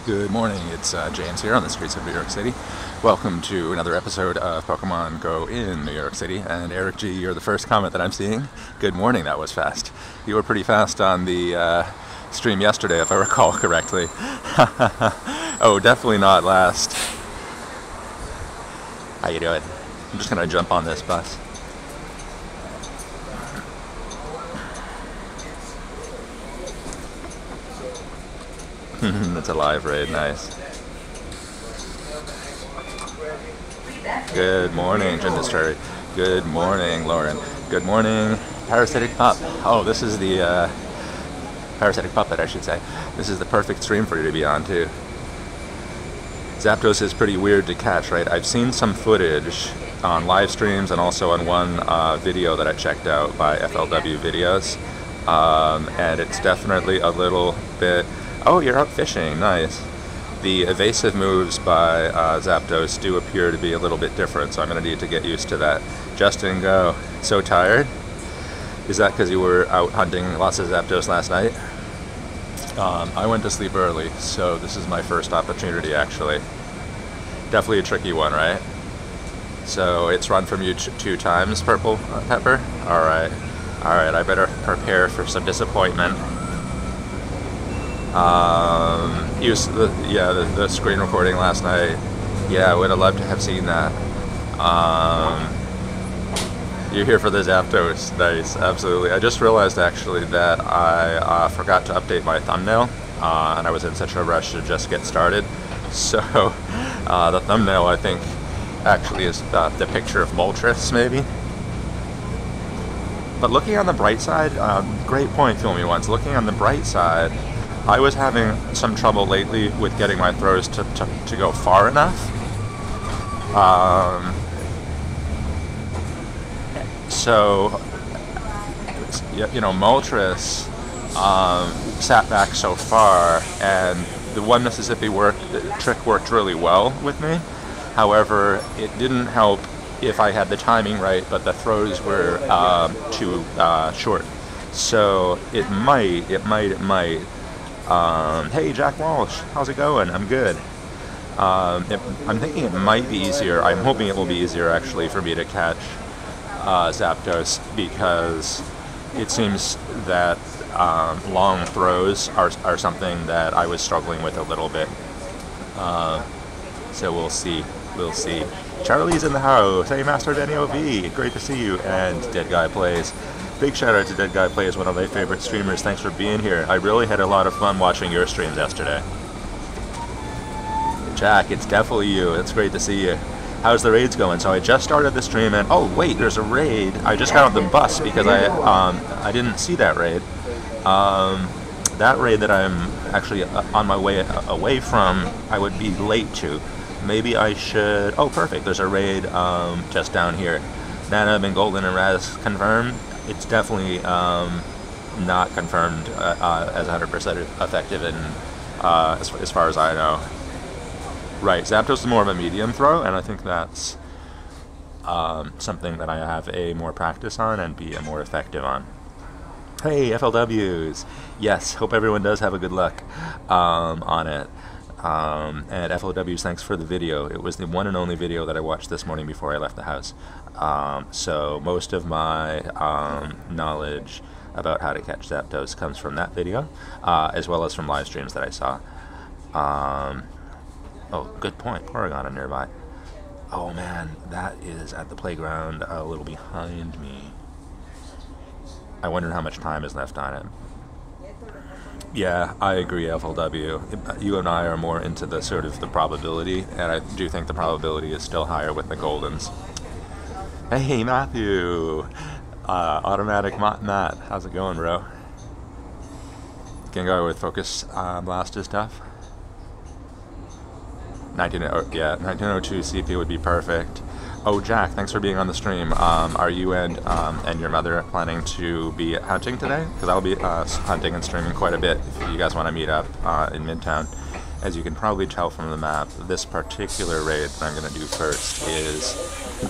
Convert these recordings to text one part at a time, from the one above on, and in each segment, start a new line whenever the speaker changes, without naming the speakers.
Good morning, it's James here on the streets of New York City. Welcome to another episode of Pokemon GO in New York City. And Eric G, you're the first comment that I'm seeing. Good morning, that was fast. You were pretty fast on the stream yesterday, if I recall correctly. Oh, definitely not last. How you doing? I'm just gonna jump on this bus. That's a live raid, nice. Good morning, Jindustry. Good morning, Lauren. Good morning, Parasitic Pup. Oh, this is the Parasitic Puppet, I should say. This is the perfect stream for you to be on, too. Zapdos is pretty weird to catch, right? I've seen some footage on live streams and also on one video that I checked out by FLW Videos. And it's definitely a little bit... Oh, you're out fishing, nice. The evasive moves by Zapdos do appear to be a little bit different, so I'm going to need to get used to that. Justin, go. So tired? Is that because you were out hunting lots of Zapdos last night? I went to sleep early, so this is my first opportunity, actually. Definitely a tricky one, right? So it's run from you 2 times, Purple Pepper? Alright. Alright, I better prepare for some disappointment. The screen recording last night. Yeah, I would have loved to have seen that. You're here for the Zapdos. Nice, absolutely. I just realized actually that I forgot to update my thumbnail, and I was in such a rush to just get started. So the thumbnail, I think, actually is the picture of Moltres, maybe. But looking on the bright side, great point, Filmy Once. Looking on the bright side, I was having some trouble lately with getting my throws to go far enough. So, you know, Moltres sat back so far, and the one Mississippi trick worked really well with me. However, it didn't help if I had the timing right, but the throws were too short. So it might. Hey, Jack Walsh, how's it going? I'm good. I'm thinking it might be easier. I'm hoping it will be easier, actually, for me to catch Zapdos, because it seems that long throws are something that I was struggling with a little bit. So we'll see. We'll see. Charlie's in the house. Hey, Master Denny OV. Great to see you. And Dead Guy Plays. Big shout out to Dead Guy Plays, one of my favorite streamers. Thanks for being here. I really had a lot of fun watching your streams yesterday. Jack, it's definitely you. It's great to see you. How's the raids going? So I just started the stream, and oh wait, there's a raid. I just got off the bus because I didn't see that raid. That raid that I'm actually on my way away from, I would be late to. Maybe I should... Oh, perfect. There's a raid just down here. Nana, and Golden, and Raz confirmed. It's definitely not confirmed as 100% effective in, as far as I know. Right, Zapdos is more of a medium throw, and I think that's something that I have A, more practice on, and B, more effective on. Hey, FLWs! Yes, hope everyone does have a good luck on it. And FLWs, thanks for the video. It was the one and only video that I watched this morning before I left the house. So most of my knowledge about how to catch Zapdos comes from that video, as well as from live streams that I saw. Oh, good point. Porygon nearby. Oh man, that is at the playground a little behind me. I wonder how much time is left on it. Yeah, I agree, FLW. You and I are more into the sort of the probability, and I do think the probability is still higher with the Goldens. Hey, Matthew! Automatic Matt, how's it going, bro? Can go with Focus Blaster stuff? 1902 CP would be perfect. Oh, Jack, thanks for being on the stream. Are you and your mother planning to be hunting today? Because I'll be hunting and streaming quite a bit if you guys want to meet up in Midtown. As you can probably tell from the map, this particular raid that I'm going to do first is,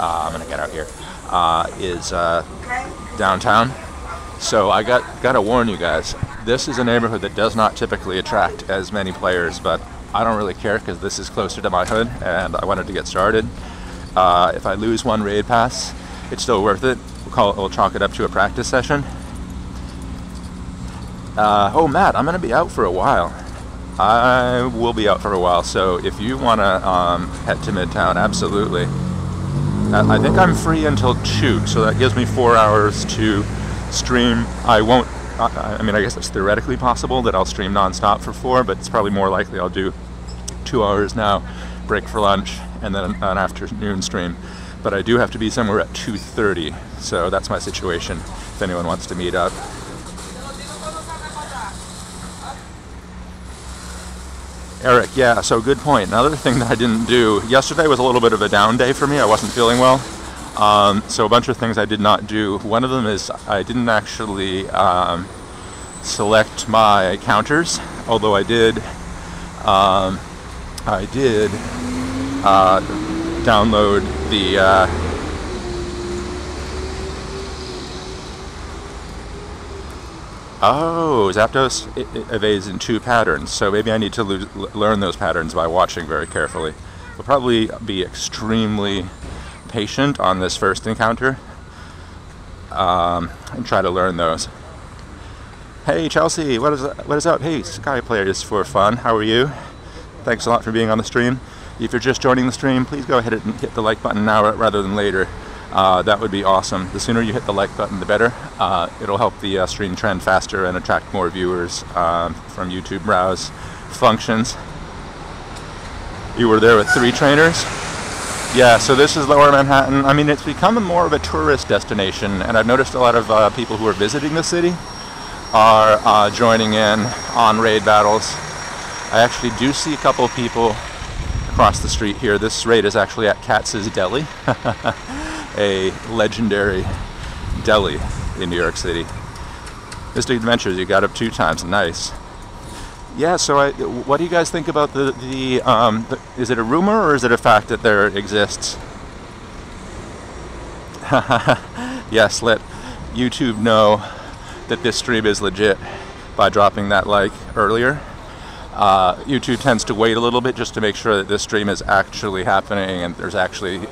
I'm going to get out here, is downtown. So I gotta warn you guys, this is a neighborhood that does not typically attract as many players, but I don't really care because this is closer to my hood and I wanted to get started. If I lose one raid pass, it's still worth it. We'll chalk it up to a practice session. Oh, Matt, I'm going to be out for a while. I will be out for a while, so if you want to head to Midtown, absolutely. I think I'm free until 2, so that gives me 4 hours to stream. I mean, I guess it's theoretically possible that I'll stream non-stop for 4, but it's probably more likely I'll do 2 hours now, break for lunch, and then an afternoon stream. But I do have to be somewhere at 2:30, so that's my situation if anyone wants to meet up. Eric, yeah, so good point. Another thing that I didn't do, yesterday was a little bit of a down day for me. I wasn't feeling well. So a bunch of things I did not do. One of them is I didn't actually select my counters, although I did download the oh, Zapdos evades in 2 patterns, so maybe I need to learn those patterns by watching very carefully. We'll probably be extremely patient on this first encounter and try to learn those. Hey Chelsea, what is up? Hey Sky Players for Fun, how are you? Thanks a lot for being on the stream. If you're just joining the stream, please go ahead and hit the like button now rather than later. That would be awesome. The sooner you hit the like button, the better. It'll help the stream trend faster and attract more viewers from YouTube browse functions. You were there with 3 trainers? Yeah, so this is Lower Manhattan. I mean, it's become more of a tourist destination, and I've noticed a lot of people who are visiting the city are joining in on raid battles. I actually do see a couple of people across the street here. This raid is actually at Katz's Deli, a legendary deli in New York City. Mystic Adventures, you got up 2 times, nice. Yeah, so what do you guys think about the is it a rumor or is it a fact that there exists? Yes, let YouTube know that this stream is legit by dropping that like earlier. YouTube tends to wait a little bit just to make sure that this stream is actually happening and there's actually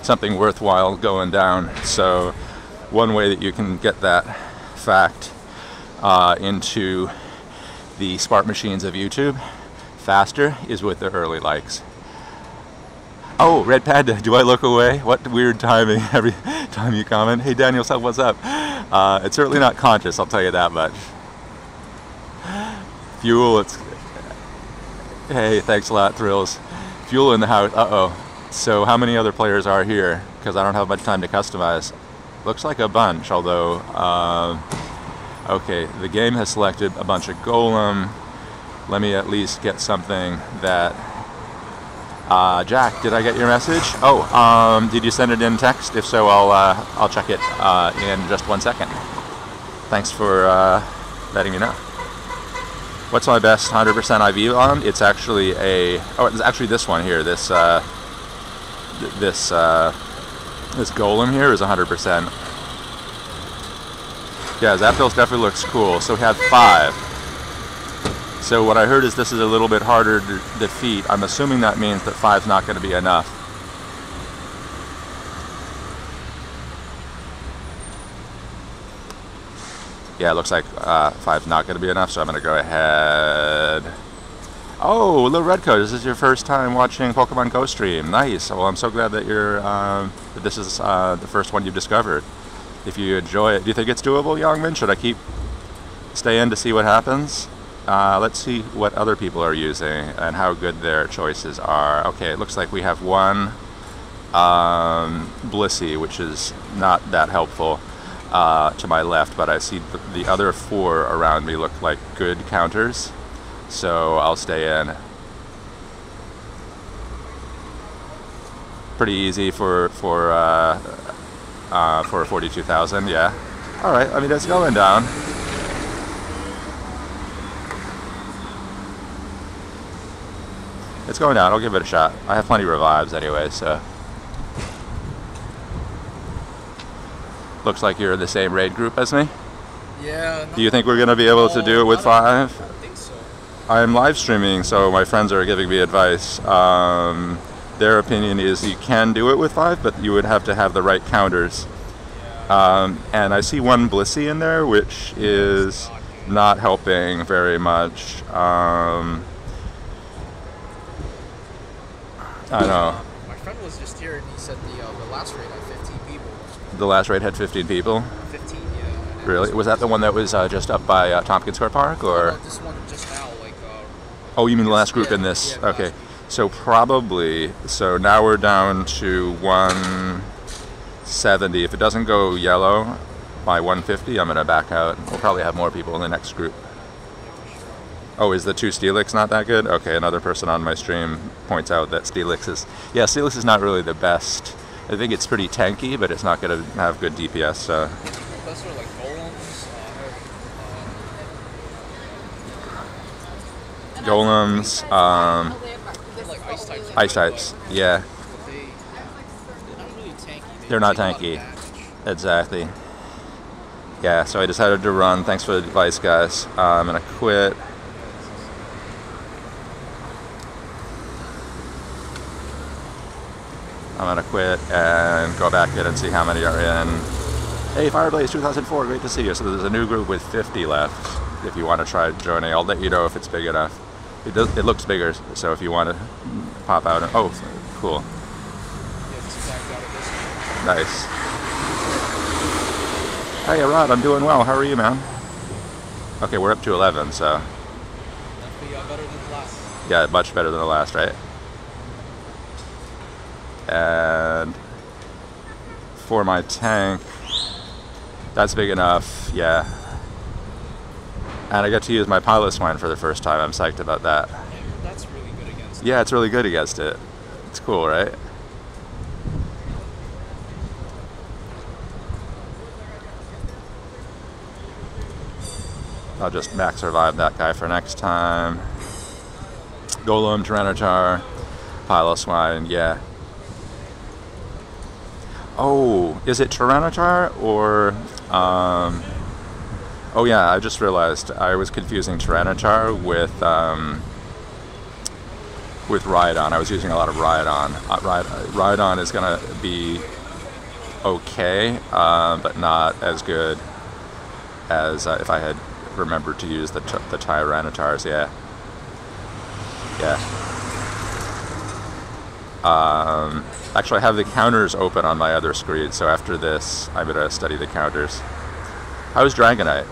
something worthwhile going down. So one way that you can get that fact into the smart machines of YouTube faster is with the early likes. Oh, Red Panda, do I look away? What weird timing every time you comment. Hey Daniel, what's up? It's certainly not conscious, I'll tell you that much. Fuel, it's... Hey, thanks a lot, Thrills. Fuel in the house, uh-oh. So how many other players are here? Because I don't have much time to customize. Looks like a bunch, although... okay, the game has selected a bunch of Golem. Let me at least get something that... Jack, did I get your message? Oh, did you send it in text? If so, I'll check it in just 1 second. Thanks for letting me know. What's my best 100% IV on? It's actually it's actually this one here. This Golem here is 100%. Yeah, Zapdos definitely looks cool. So we had 5. So what I heard is this is a little bit harder to defeat. I'm assuming that means that 5's not going to be enough. Yeah, it looks like 5's not going to be enough, so I'm going to go ahead. Oh, Lil Redco, this is your first time watching Pokemon GO stream. Nice. Well, I'm so glad that you're that this is the first one you've discovered. If you enjoy it, do you think it's doable, Youngman? Should I stay in to see what happens? Let's see what other people are using and how good their choices are. Okay, it looks like we have one Blissey, which is not that helpful to my left, but I see the other 4 around me look like good counters, so I'll stay in. Pretty easy for 42,000, yeah. All right, I mean, it's going down. It's going down. I'll give it a shot. I have plenty of revives anyway, so. Looks like you're in the same raid group as me.
Yeah.
Do you think we're going to be able to do it with 5?
I think so.
I'm live streaming, so my friends are giving me advice. Their opinion is you can do it with 5, but you would have to have the right counters. And I see one Blissey in there, which is not helping very much. I know.
My friend was just here and he said the last raid had 15 people.
The last raid had 15 people?
15, yeah.
Really? Was that the one that was just up by Tompkins Square Park, or?
No, this one just now, like.
Oh, you mean the last group in this?
Yeah,
okay. So probably. So now we're down to 170. If it doesn't go yellow by 150, I'm gonna back out. We'll probably have more people in the next group. Oh, is the 2 Steelix not that good? Okay, another person on my stream points out that Steelix is... Yeah, Steelix is not really the best. I think it's pretty tanky, but it's not going to have good DPS, so...
Those are like golems.
Golems,
Like ice types.
ice types, yeah.
But they're not really tanky.
They're not
take a lot of
tanky.
damage.
Exactly. Yeah, so I decided to run. Thanks for the advice, guys. I'm going to quit. I'm gonna quit and go back in and see how many are in. Hey, Fireblaze 2004, great to see you. So there's a new group with 50 left. If you want to try joining, I'll let you know if it's big enough. It looks bigger, so if you want to pop out and... Oh, cool.
Yeah, just backed out of this one.
Nice. Hey, Rod, I'm doing well. How are you, man? Okay, we're up to 11, so...
Definitely better than the last.
Yeah, much better than the last, right? And for my tank, that's big enough, yeah. And I get to use my pilot swine for the first time. I'm psyched about that.
Yeah, that's really good against it.
Yeah, it's really good against it. It's cool, right? I'll just max revive that guy for next time. Golem, Tyranitar, pilot swine, yeah. Oh, is it Tyranitar or... oh yeah, I just realized I was confusing Tyranitar with Rhydon. I was using a lot of Rhydon. Rhydon is going to be okay, but not as good as if I had remembered to use the Tyranitars, yeah. Yeah. Actually, I have the counters open on my other screen, so after this, I'm going to study the counters. How's Dragonite?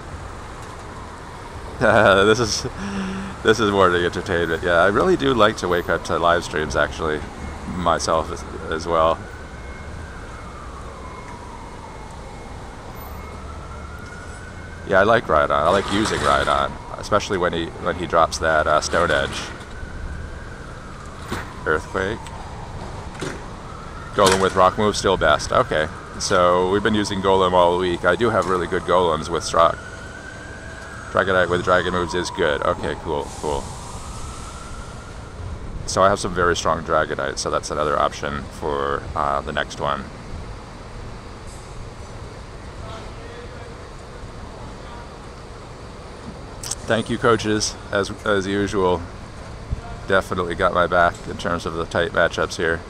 This is morning entertainment. Yeah, I really do like to wake up to live streams, actually, myself as well. Yeah, I like Rhydon. I like using Rhydon, especially when he drops that Stone Edge. Earthquake. Golem with rock move, still best. Okay, so we've been using Golem all week. I do have really good Golems with Strock. Dragonite with dragon moves is good. Okay, cool. So I have some very strong Dragonite, so that's another option for the next one. Thank you, coaches, as usual. Definitely got my back in terms of the tight matchups here.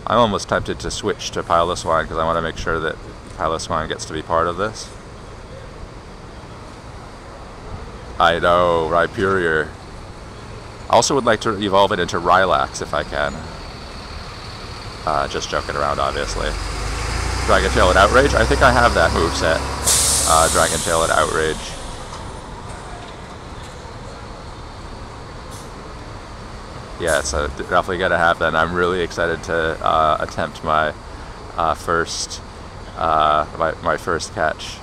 I'm almost tempted to switch to Piloswine because I want to make sure that Piloswine gets to be part of this. I know, Rhyperior. I also would like to evolve it into Rylax if I can. Just joking around, obviously. Dragon Tail and Outrage? I think I have that moveset. Dragon Tail and Outrage. Yeah, so definitely gotta have that. And I'm really excited to attempt my first catch,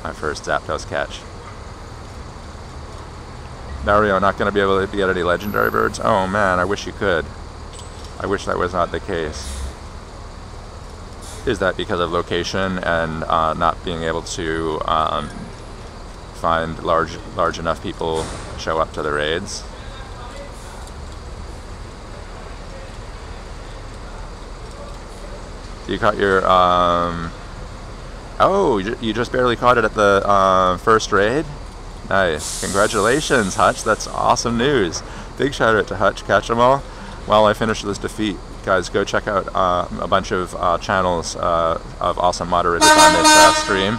my first Zapdos catch. Mario, not gonna be able to get any legendary birds. Oh man, I wish you could. I wish that was not the case. Is that because of location and not being able to find large enough people show up to the raids? You caught your, oh, you just barely caught it at the first raid? Nice. Congratulations, Hutch. That's awesome news. Big shout out to Hutch Catch-em-all. While I finish this defeat, guys, go check out a bunch of channels of awesome moderators on this stream.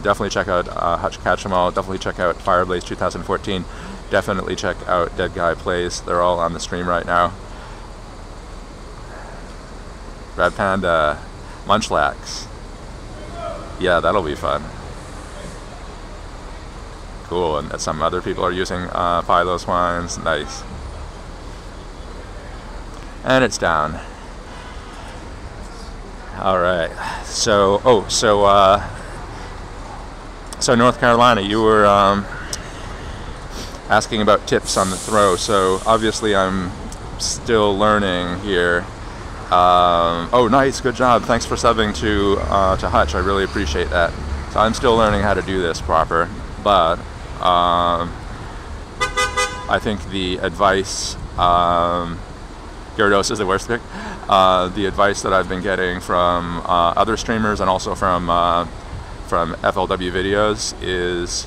Definitely check out Hutch Catch-em-all. Definitely check out Fireblaze 2014. Definitely check out Dead Guy Plays. They're all on the stream right now. Rad Panda, Munchlax. Yeah, that'll be fun. Cool, and some other people are using Philo Swines. Nice. And it's down. All right. So North Carolina, you were asking about tips on the throw. So obviously I'm still learning here. Oh, nice, good job. Thanks for subbing to Hutch. I really appreciate that. So I'm still learning how to do this proper, but I think the advice, Gyarados is the worst pick. The advice that I've been getting from other streamers and also from FLW videos is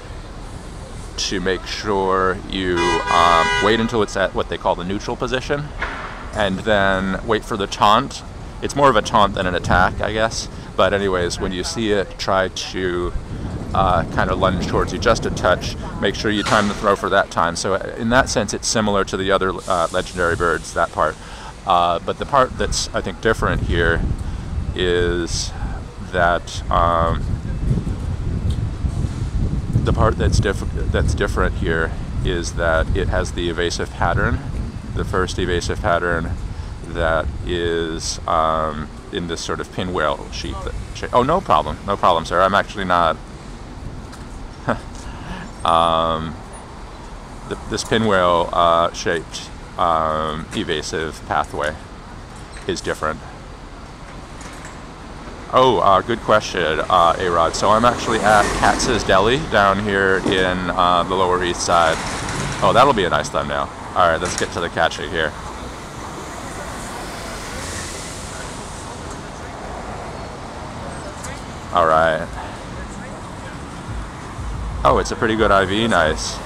to make sure you wait until it's at what they call the neutral position, and then wait for the taunt. It's more of a taunt than an attack, I guess. But anyways, when you see it, try to kind of lunge towards you just a touch. Make sure you time the throw for that time. So in that sense, it's similar to the other legendary birds, that part. But the part that's, I think, different here is that the part that's different here is that it has the evasive pattern. The first evasive pattern that is in this sort of pinwheel shape. Oh, no problem, sir. I'm actually not. This pinwheel shaped evasive pathway is different. Oh, good question, A-Rod. So I'm actually at Katz's Deli down here in the Lower East Side. Oh, that'll be a nice thumbnail. All right, let's get to the catching here. All right. Oh, it's a pretty good IV, nice.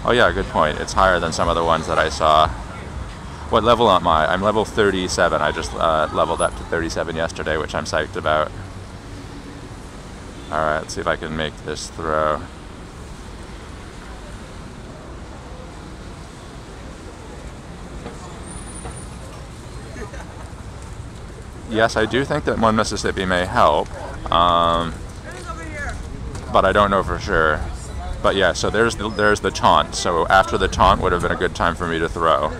Oh yeah, good point. It's higher than some of the ones that I saw. What level am I? I'm level 37. I just leveled up to 37 yesterday, which I'm psyched about. All right, let's see if I can make this throw. Yes, I do think that one Mississippi may help, but I don't know for sure. But yeah, so there's the taunt. So after the taunt would have been a good time for me to throw.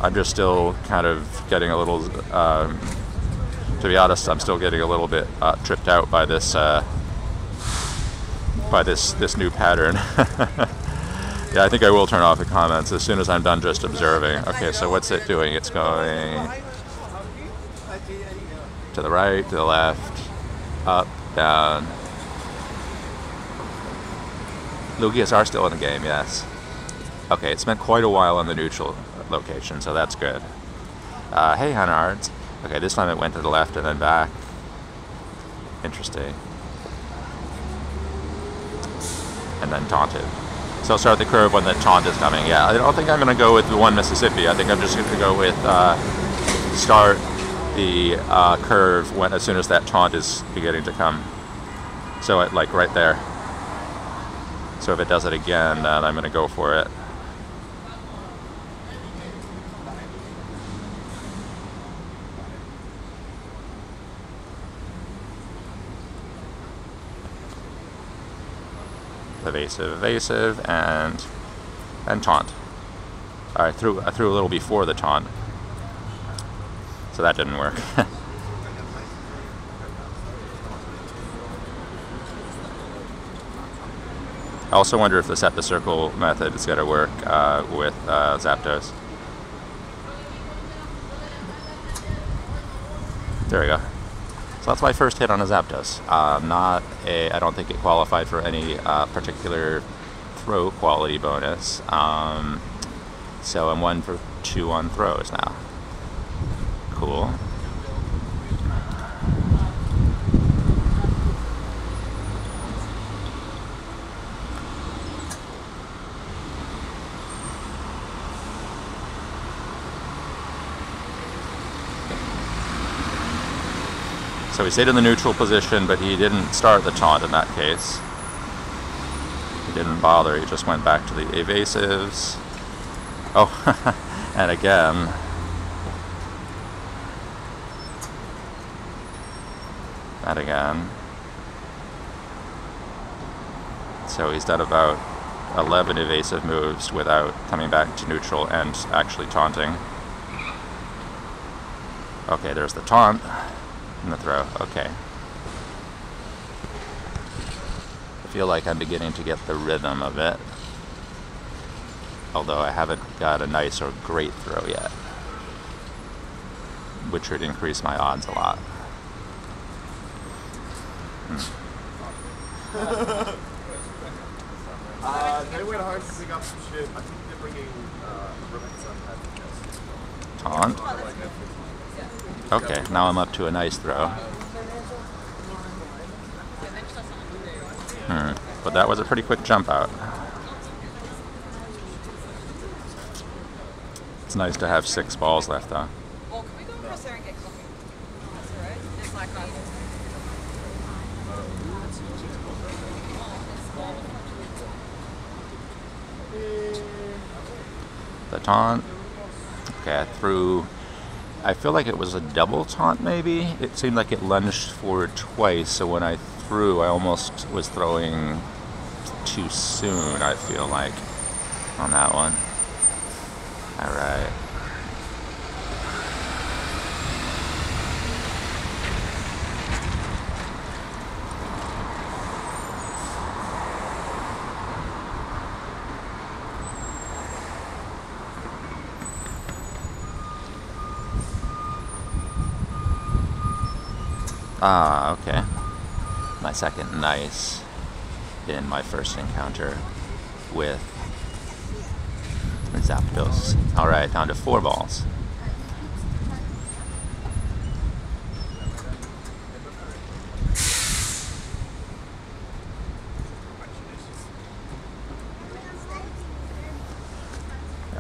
I'm just still kind of getting a little, to be honest, I'm still getting a little bit tripped out by this new pattern. Yeah, I think I will turn off the comments as soon as I'm done just observing. Okay, so what's it doing? It's going to the right, to the left, up, down. Lugias are still in the game, yes. Okay, it's spent quite a while on the neutral location, so that's good. Hey, Hunards. Okay, this time it went to the left and then back. Interesting. And then taunted. So start the curve when the taunt is coming. Yeah, I don't think I'm going to go with the one Mississippi. I think I'm just going to go with start the curve as soon as that taunt is beginning to come. So like right there. So if it does it again, then I'm going to go for it. Evasive, and taunt. I threw a little before the taunt, so that didn't work. I also wonder if the set the circle method is going to work with Zapdos. There we go. So that's my first hit on a Zapdos. I don't think it qualified for any particular throw quality bonus. So I'm 1 for 2 on throws now. Cool. So he stayed in the neutral position, but he didn't start the taunt in that case. He didn't bother, he just went back to the evasives. Oh, and again. And again. So he's done about 11 evasive moves without coming back to neutral and actually taunting. Okay, there's the taunt and the throw. Okay. I feel like I'm beginning to get the rhythm of it. Although I haven't got a nice or great throw yet. Which would increase my odds a lot.
They went home to pick up some shit. I think they're bringing
Taunt. Okay, now I'm up to a nice throw. But that was a pretty quick jump out. It's nice to have 6 balls left though.
Well, can we go across there and get coffee? That's alright. There's like
The taunt. Okay, I threw. I feel like it was a double taunt maybe. It seemed like it lunged forward twice, so when I threw, I almost was throwing too soon, I feel like, on that one. Alright. Ah, okay. My second nice in my first encounter with Zapdos. Alright, down to 4 balls.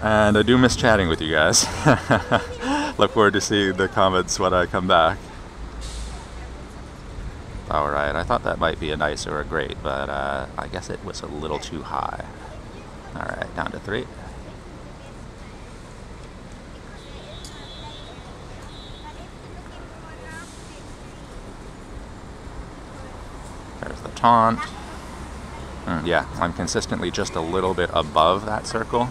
And I do miss chatting with you guys. Look forward to seeing the comments when I come back. Alright, I thought that might be a nice or a great, but I guess it was a little too high. Alright, down to 3. There's the taunt. Yeah, I'm consistently just a little bit above that circle.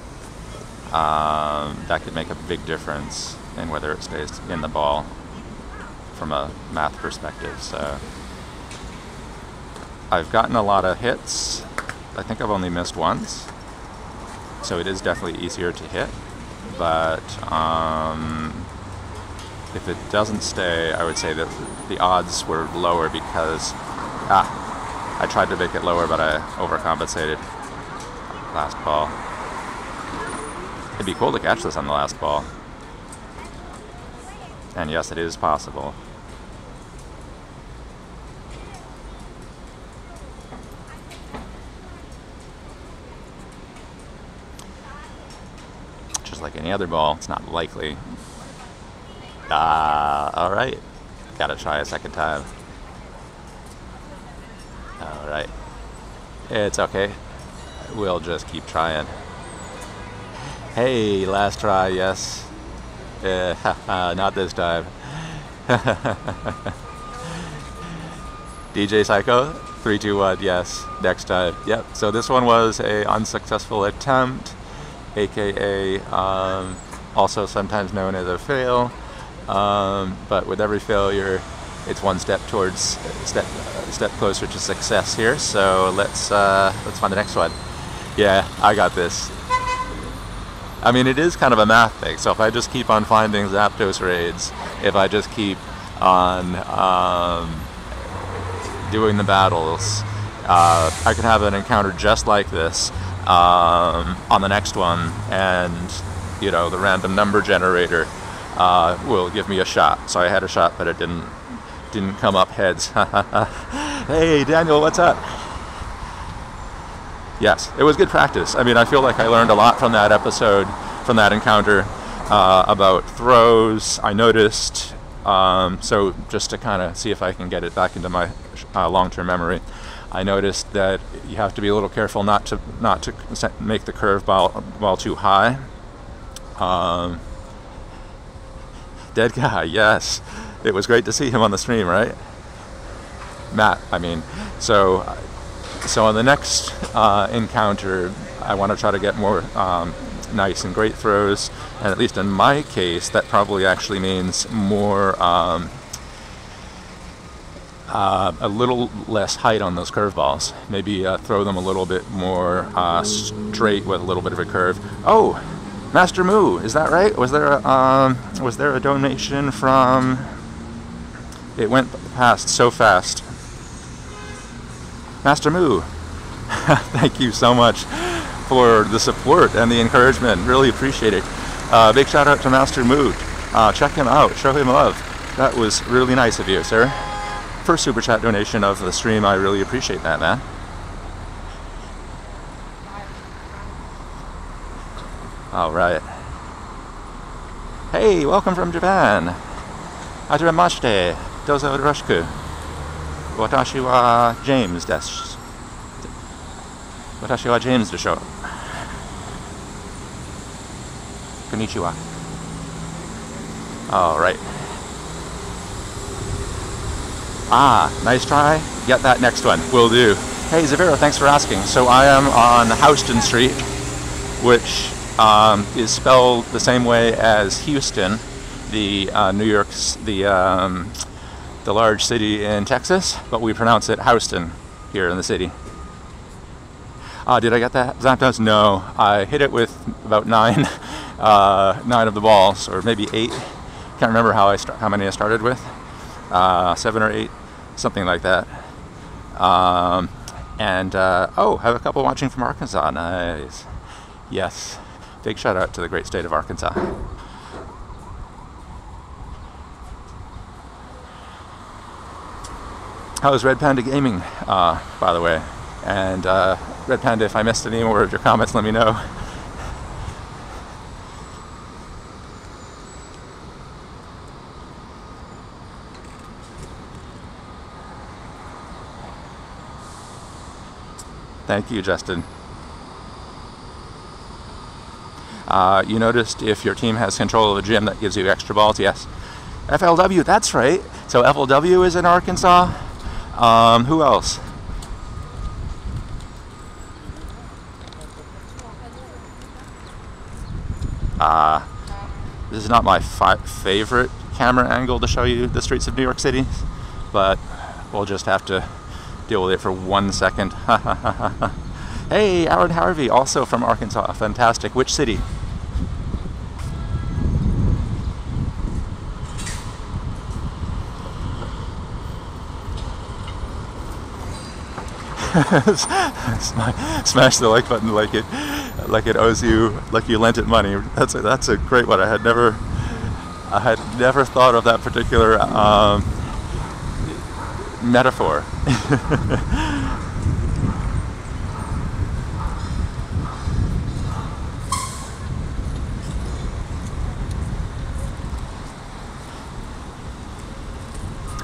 That could make a big difference in whether it stays in the ball from a math perspective, so... I've gotten a lot of hits. I think I've only missed once, so it is definitely easier to hit, but if it doesn't stay, I would say that the odds were lower because I tried to make it lower, but I overcompensated last ball. It'd be cool to catch this on the last ball, and yes, it is possible. Like any other ball, it's not likely. Alright. Gotta try a second time. Alright. It's okay. We'll just keep trying. Hey, last try, yes. Not this time. DJ Psycho, 3, 2, 1, yes. Next time. Yep, so this one was a unsuccessful attempt. AKA also sometimes known as a fail, but with every failure it's one step towards step closer to success here. So let's find the next one. Yeah, I got this. I mean, it is kind of a math thing, so if I just keep on finding Zapdos raids, if I just keep on doing the battles, I could have an encounter just like this on the next one, and you know, the random number generator will give me a shot. So I had a shot, but it didn't come up heads. Hey Daniel, what's up? Yes, it was good practice. I mean, I feel like I learned a lot from that episode, from that encounter, about throws. I noticed So just to kind of see if I can get it back into my long-term memory, I noticed that you have to be a little careful not to make the curveball too high. Dead guy, yes. It was great to see him on the stream, right? Matt, I mean. So on the next encounter, I want to try to get more nice and great throws, and at least in my case, that probably actually means more, a little less height on those curveballs. Maybe throw them a little bit more straight with a little bit of a curve. Oh, Master Moo, is that right? Was there a donation from? It went past so fast. Master Moo, thank you so much for the support and the encouragement. Really appreciate it. Big shout out to Master Moo. Check him out. Show him love. That was really nice of you, sir. First super chat donation of the stream. I really appreciate that, man. All right. Hey, welcome from Japan. Hajimemashite. Dozo yoroshiku. Watashi wa James desu. Watashi wa James desho. Konnichiwa. All right. Nice try. Get that next one. Will do. Hey, Zaviro, thanks for asking. So I am on Houston Street, which is spelled the same way as Houston, the the large city in Texas, but we pronounce it Houston here in the city. Did I get that? Zapdos? No. I hit it with about 9 of the balls, or maybe 8. Can't remember how many I started with. 7 or 8, something like that. Oh, have a couple watching from Arkansas. Nice. Yes. Big shout out to the great state of Arkansas. How's Red Panda Gaming, by the way? And Red Panda, if I missed any more of your comments, let me know. Thank you, Justin. You noticed if your team has control of the gym, that gives you extra balls? Yes. FLW, that's right. So FLW is in Arkansas. Who else? This is not my favorite camera angle to show you the streets of New York City, but we'll just have to deal with it for 1 second. Hey, Aaron Harvey, also from Arkansas. Fantastic. Which city? Smash the like button like it owes you, like you lent it money. That's a great one. I had never thought of that particular metaphor.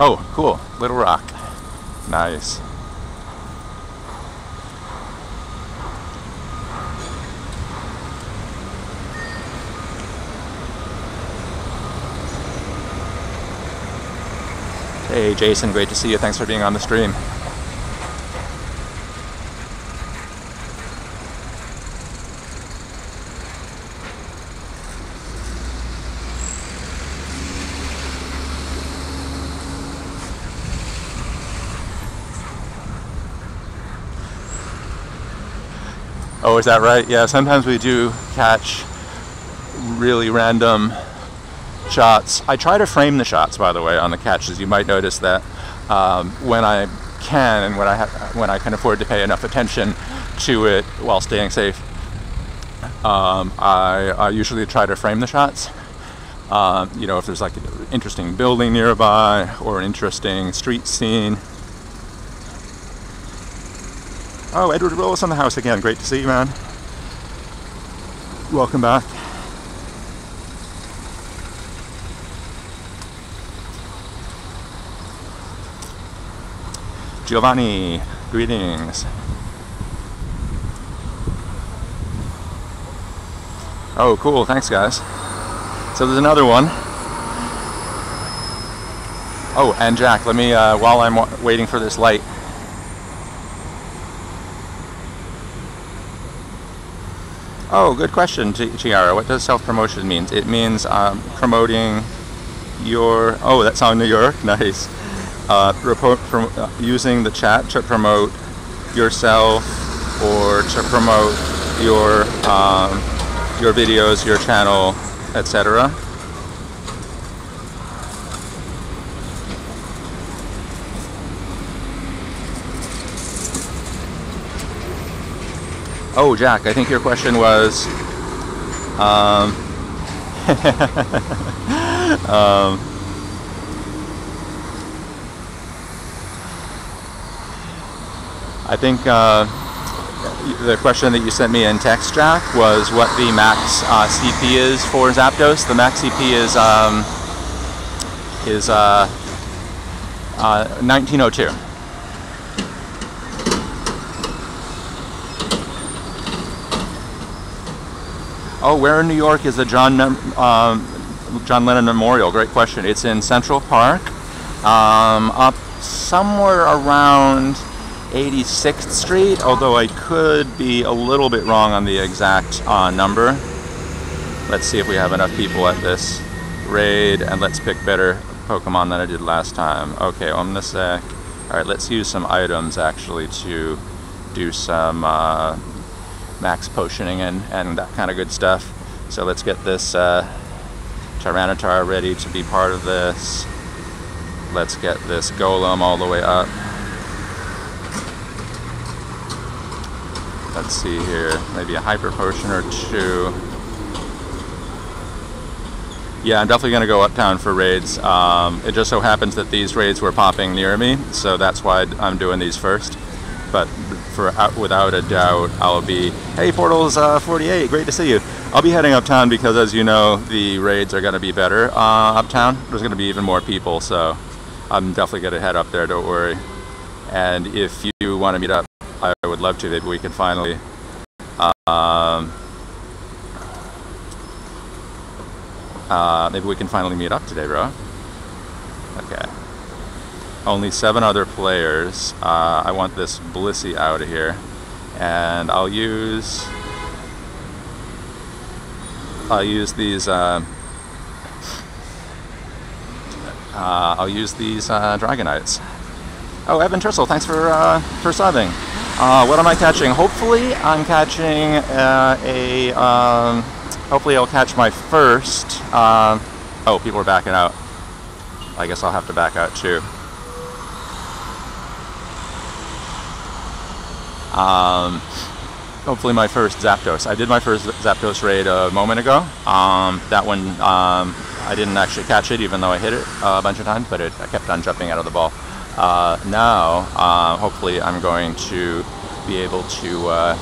Oh, cool. Little Rock. Nice. Hey Jason, great to see you. Thanks for being on the stream. Oh, is that right? Yeah, sometimes we do catch really random shots. I try to frame the shots, by the way, on the catches. You might notice that when I can and when I can afford to pay enough attention to it while staying safe, I usually try to frame the shots. You know, if there's like an interesting building nearby or an interesting street scene. Oh, Edward Willis on the house again. Great to see you, man. Welcome back. Giovanni, greetings. Oh, cool. Thanks, guys. So there's another one. Oh, and Jack, let me, while I'm waiting for this light. Oh, good question, Chiara. What does self-promotion mean? It means promoting your... Oh, that's on New York? Nice. Using the chat to promote yourself or to promote your videos, your channel, etc. Oh, Jack, I think your question was, I think the question that you sent me in text, Jack, was what the max CP is for Zapdos. The max CP is 1902. Oh, where in New York is the John Lennon Memorial? Great question. It's in Central Park, up somewhere around 86th Street, although I could be a little bit wrong on the exact number. Let's see if we have enough people at this raid, and let's pick better Pokemon than I did last time. Okay, Omnisec. Alright, let's use some items actually to do some max potioning and that kind of good stuff. So let's get this Tyranitar ready to be part of this. Let's get this Golem all the way up. Let's see here, maybe a Hyper Potion or two. Yeah, I'm definitely going to go uptown for raids. It just so happens that these raids were popping near me, so that's why I'm doing these first. But without a doubt, I'll be... Hey, Portals 48, great to see you. I'll be heading uptown because, as you know, the raids are going to be better uptown. There's going to be even more people, so I'm definitely going to head up there, don't worry. And if you want to meet up, I would love to. Maybe we can finally... maybe we can finally meet up today, bro. Okay. Only 7 other players. I want this Blissey out of here, and I'll use these Dragonites. Oh, Evan Tristle, thanks for subbing. What am I catching? Hopefully, I'm catching hopefully, I'll catch my first. Oh, people are backing out. I guess I'll have to back out too. Hopefully my first Zapdos. I did my first Zapdos raid a moment ago. That one, I didn't actually catch it, even though I hit it a bunch of times, but I kept on jumping out of the ball. Now, hopefully I'm going to be able to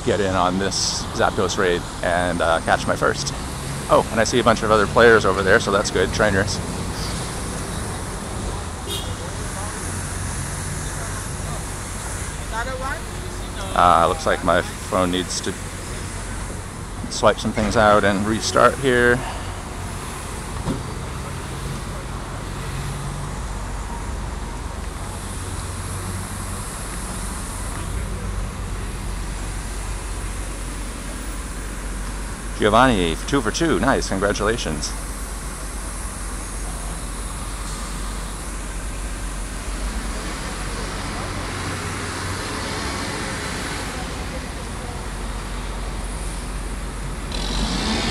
get in on this Zapdos raid and catch my first. Oh, and I see a bunch of other players over there, so that's good. Trainers. Looks like my phone needs to swipe some things out and restart here. Giovanni, 2 for 2. Nice, congratulations.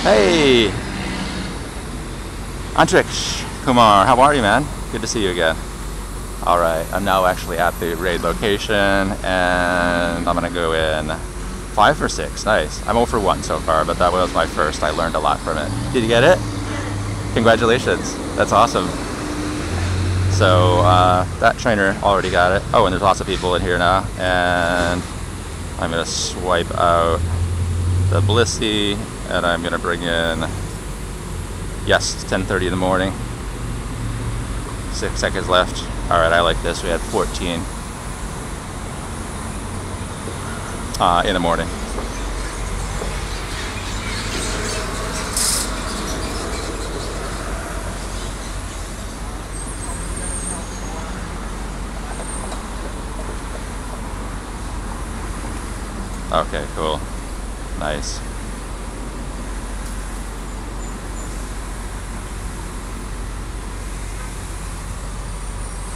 Hey! Antrix Kumar, how are you, man? Good to see you again. Alright, I'm now actually at the raid location, and I'm gonna go in 5 for 6, nice. I'm 0 for 1 so far, but that was my first. I learned a lot from it. Did you get it? Congratulations, that's awesome. So, that trainer already got it. Oh, and there's lots of people in here now, and I'm gonna swipe out the Blissey, and I'm gonna bring in, yes, it's 10:30 in the morning. 6 seconds left. Alright, I like this. We had 14 in the morning. Okay, cool. Nice.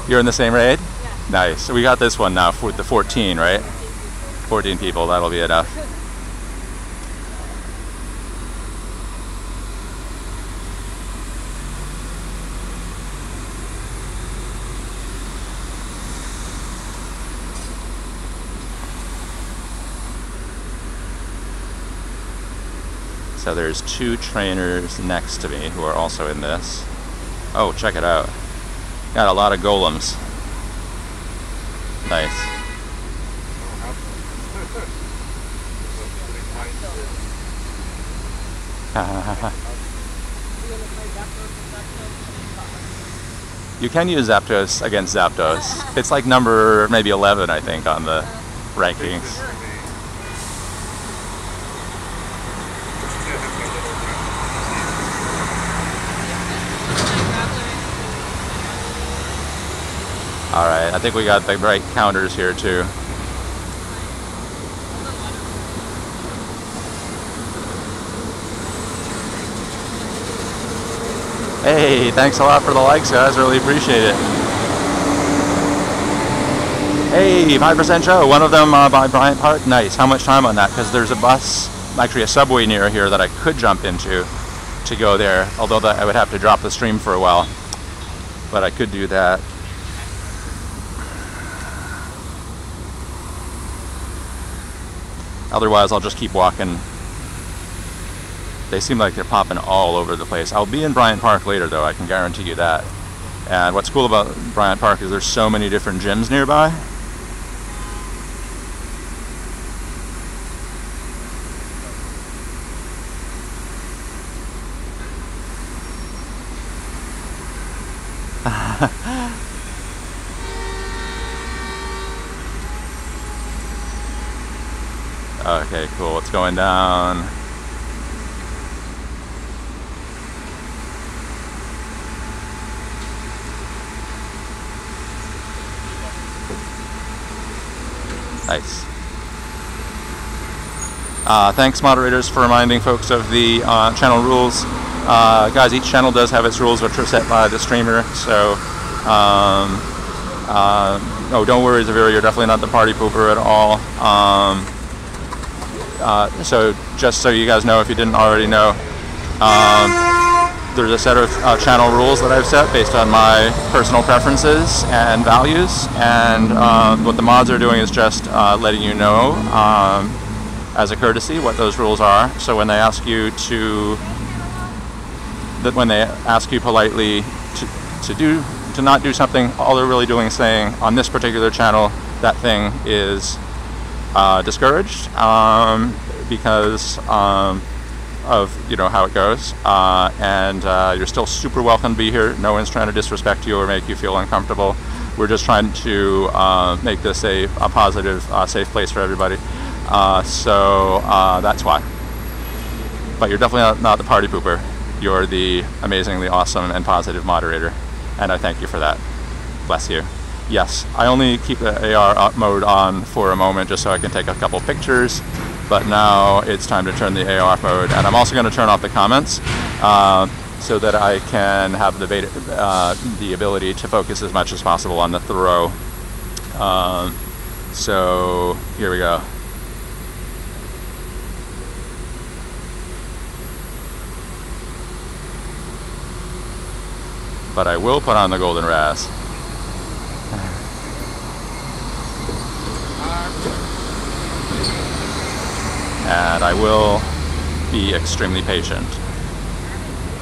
You're in the same raid?
Yeah.
Nice. So we got this one now for the 14, right? 14 people, that'll be enough. So there's 2 trainers next to me who are also in this. Oh, check it out. Got a lot of golems. Nice. You can use Zapdos against Zapdos. It's like number maybe 11, I think, on the rankings. Alright, I think we got the right counters here too. Hey, thanks a lot for the likes, guys. Really appreciate it. Hey, 5% show. One of them by Bryant Park. Nice. How much time on that? Because there's a bus, actually a subway near here that I could jump into to go there. Although I would have to drop the stream for a while. But I could do that. Otherwise, I'll just keep walking. They seem like they're popping all over the place. I'll be in Bryant Park later, though. I can guarantee you that. And what's cool about Bryant Park is there's so many different gyms nearby. Okay, cool. It's going down. Nice. Thanks, moderators, for reminding folks of the channel rules. Guys, each channel does have its rules, which are set by the streamer. So, oh, don't worry, Zavira, you're definitely not the party pooper at all. So just so you guys know, if you didn't already know, there's a set of channel rules that I've set based on my personal preferences and values, and what the mods are doing is just letting you know as a courtesy what those rules are. So when they ask you politely to not do something, all they're really doing is saying on this particular channel that thing is discouraged because of how it goes, and you're still super welcome to be here. No one's trying to disrespect you or make you feel uncomfortable. We're just trying to make this a positive, safe place for everybody. So that's why. But you're definitely not the party pooper. You're the amazingly awesome and positive moderator, and I thank you for that. Bless you. Yes, I only keep the AR mode on for a moment just so I can take a couple pictures, but now it's time to turn the AR mode, and I'm also going to turn off the comments so that I can have the ability to focus as much as possible on the throw. So here we go. But I will put on the golden razz. And I will be extremely patient,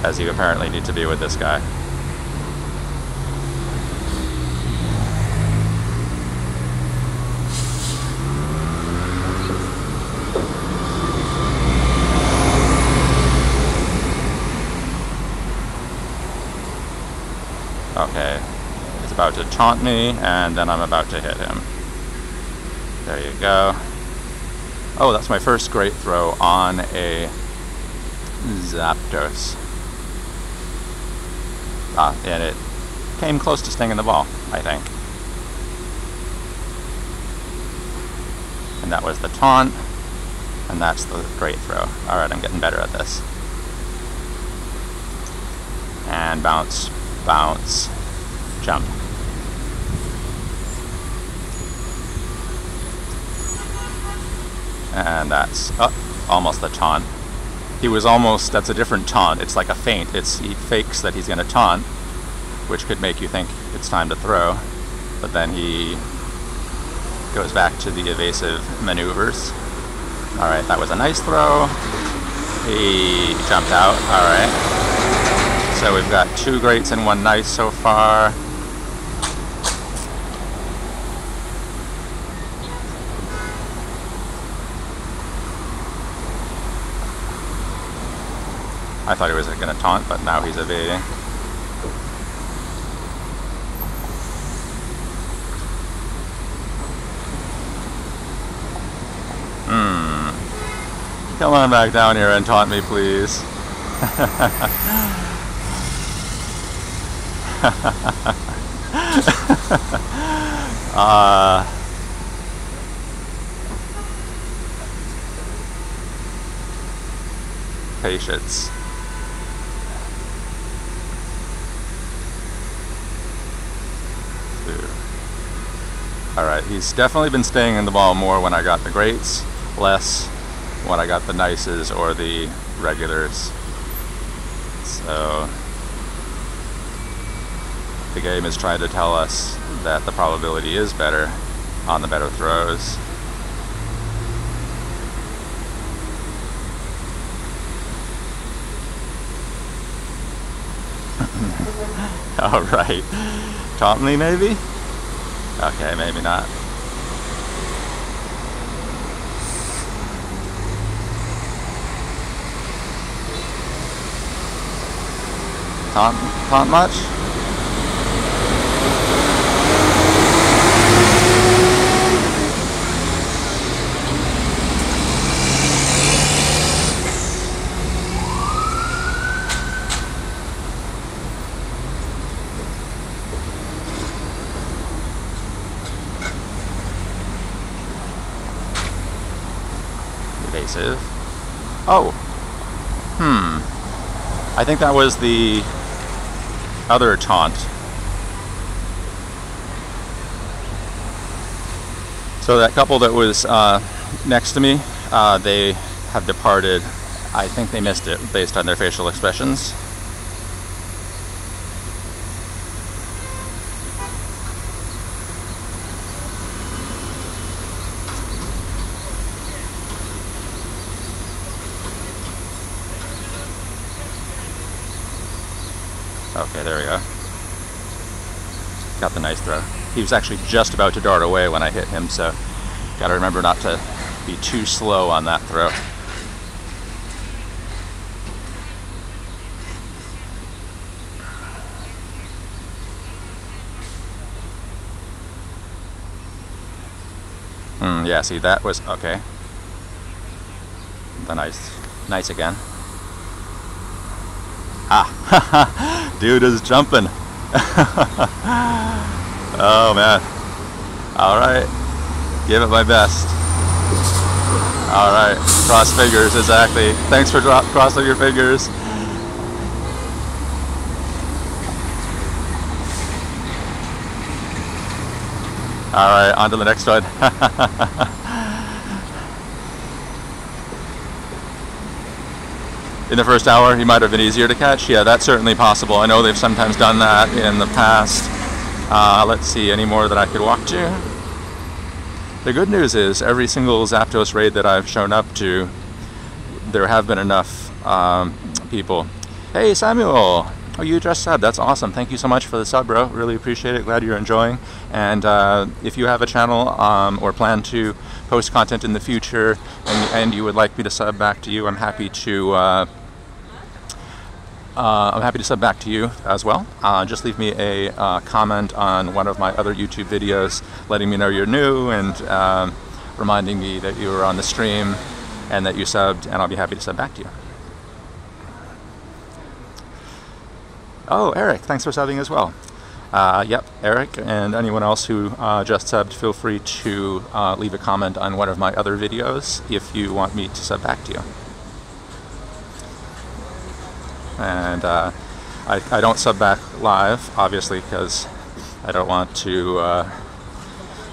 as you apparently need to be with this guy. Okay, it's about to taunt me, and then I'm about to hit him. There you go. Oh, that's my first great throw on a Zapdos. And it came close to stinging the ball, I think. And that was the taunt, and that's the great throw. Alright, I'm getting better at this. And bounce, bounce, jump. And that's almost the taunt. He was almost, that's a different taunt. It's like a feint. He fakes that he's going to taunt, which could make you think it's time to throw. But then he goes back to the evasive maneuvers. Alright, that was a nice throw. He jumped out. Alright. So we've got 2 greats and 1 nice so far. I thought he was going to taunt, but now he's evading. Come on back down here and taunt me, please. Patience. Alright, he's definitely been staying in the ball more when I got the greats, less when I got the nices or the regulars. So the game is trying to tell us that the probability is better on the better throws. Alright. Taunt me maybe? Okay, maybe not. Taunt much? Evasive. Oh. I think that was the other taunt. So that couple that was next to me, they have departed. I think they missed it based on their facial expressions. Okay, there we go. Got the nice throw. He was actually just about to dart away when I hit him, so gotta remember not to be too slow on that throw. Yeah, see, that was okay. The nice again. Ah, dude is jumping. Oh man. Alright. Give it my best. Alright. Cross fingers, exactly. Thanks for crossing your fingers. Alright, on to the next one. In the first hour, he might have been easier to catch. Yeah, that's certainly possible. I know they've sometimes done that in the past. Let's see, any more that I could walk to? The good news is, every single Zapdos raid that I've shown up to, there have been enough people. Hey, Samuel! Oh, you just subbed. That's awesome. Thank you so much for the sub, bro. Really appreciate it. Glad you're enjoying. And if you have a channel or plan to post content in the future and you would like me to sub back to you, I'm happy to I'm happy to sub back to you as well. Just leave me a comment on one of my other YouTube videos, letting me know you're new and reminding me that you were on the stream and that you subbed, and I'll be happy to sub back to you. Oh, Eric, thanks for subbing as well. Yep, Eric and anyone else who just subbed, feel free to leave a comment on one of my other videos if you want me to sub back to you. And I don't sub back live, obviously, because I don't want to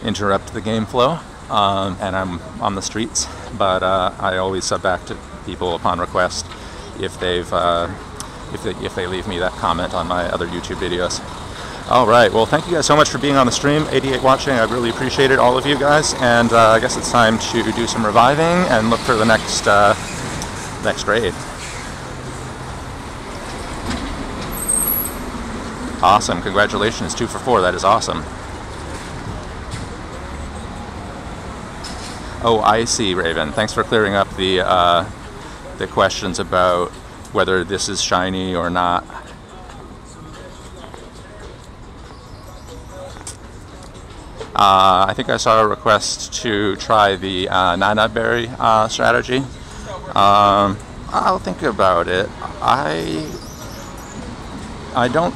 interrupt the game flow, and I'm on the streets. But I always sub back to people upon request if they've if they leave me that comment on my other YouTube videos. All right, well, thank you guys so much for being on the stream. 88 watching, I really appreciate it, all of you guys. And I guess it's time to do some reviving and look for the next next raid. Awesome, congratulations, 2 for 4, that is awesome. Oh, I see, Raven. Thanks for clearing up the questions about whether this is shiny or not. I think I saw a request to try the Nana Berry strategy. I'll think about it. I don't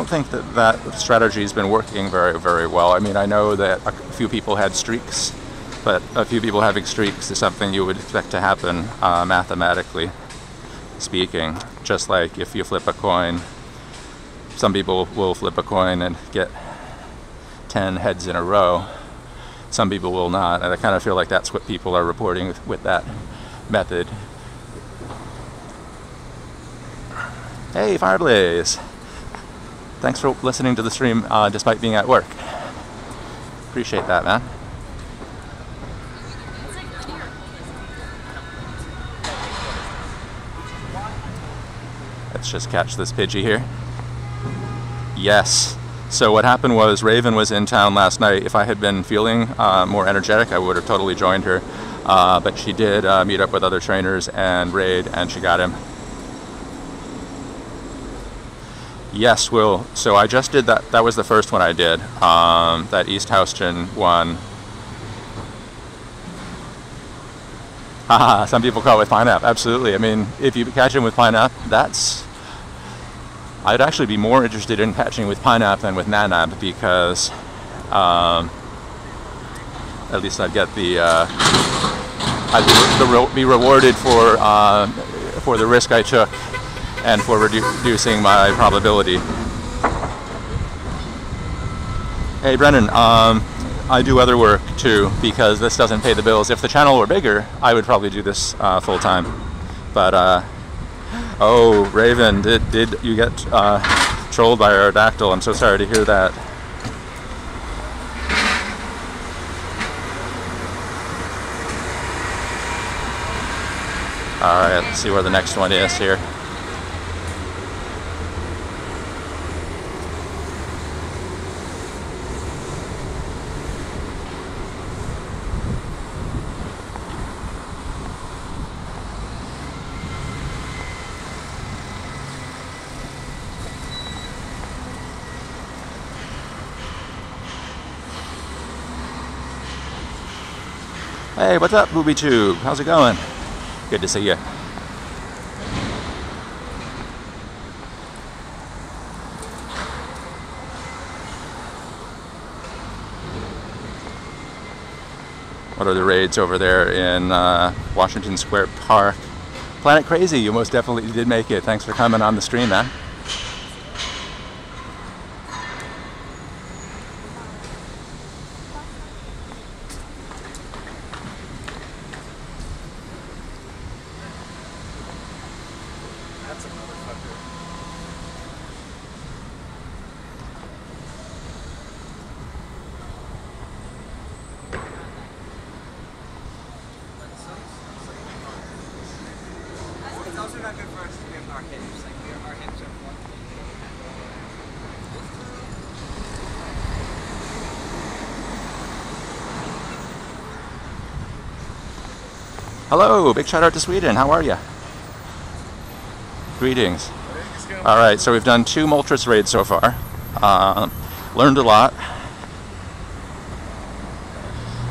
think that strategy has been working very well. I mean, I know that a few people had streaks, but a few people having streaks is something you would expect to happen mathematically speaking. Just like if you flip a coin, some people will flip a coin and get 10 heads in a row. Some people will not, and I kind of feel like that's what people are reporting with that method. Hey, Fireblaze! Thanks for listening to the stream despite being at work. Appreciate that, man. Let's just catch this Pidgey here. Yes. So what happened was Raven was in town last night. If I had been feeling more energetic, I would have totally joined her. But she did meet up with other trainers and raid, and she got him. Yes, Will. So I just did that. That was the first one I did. That East Houston one. Haha, some people call it with Pineapple. Absolutely. I mean, if you catch him with Pineapple, that's... I'd actually be more interested in catching with Pineapple than with Nanab, because at least I'd get the I'd be rewarded for the risk I took and for reducing my probability. Hey Brennan, I do other work too, because this doesn't pay the bills. If the channel were bigger, I would probably do this full time. But oh, Raven, did you get trolled by Aerodactyl? I'm so sorry to hear that. Alright, let's see where the next one is here. Hey, what's up, Booby Tube? How's it going? Good to see you. What are the raids over there in Washington Square Park? Planet Crazy, you most definitely did make it. Thanks for coming on the stream, man. Hello, big shout out to Sweden. How are you? Greetings. Alright, so we've done 2 Moltres raids so far. Learned a lot.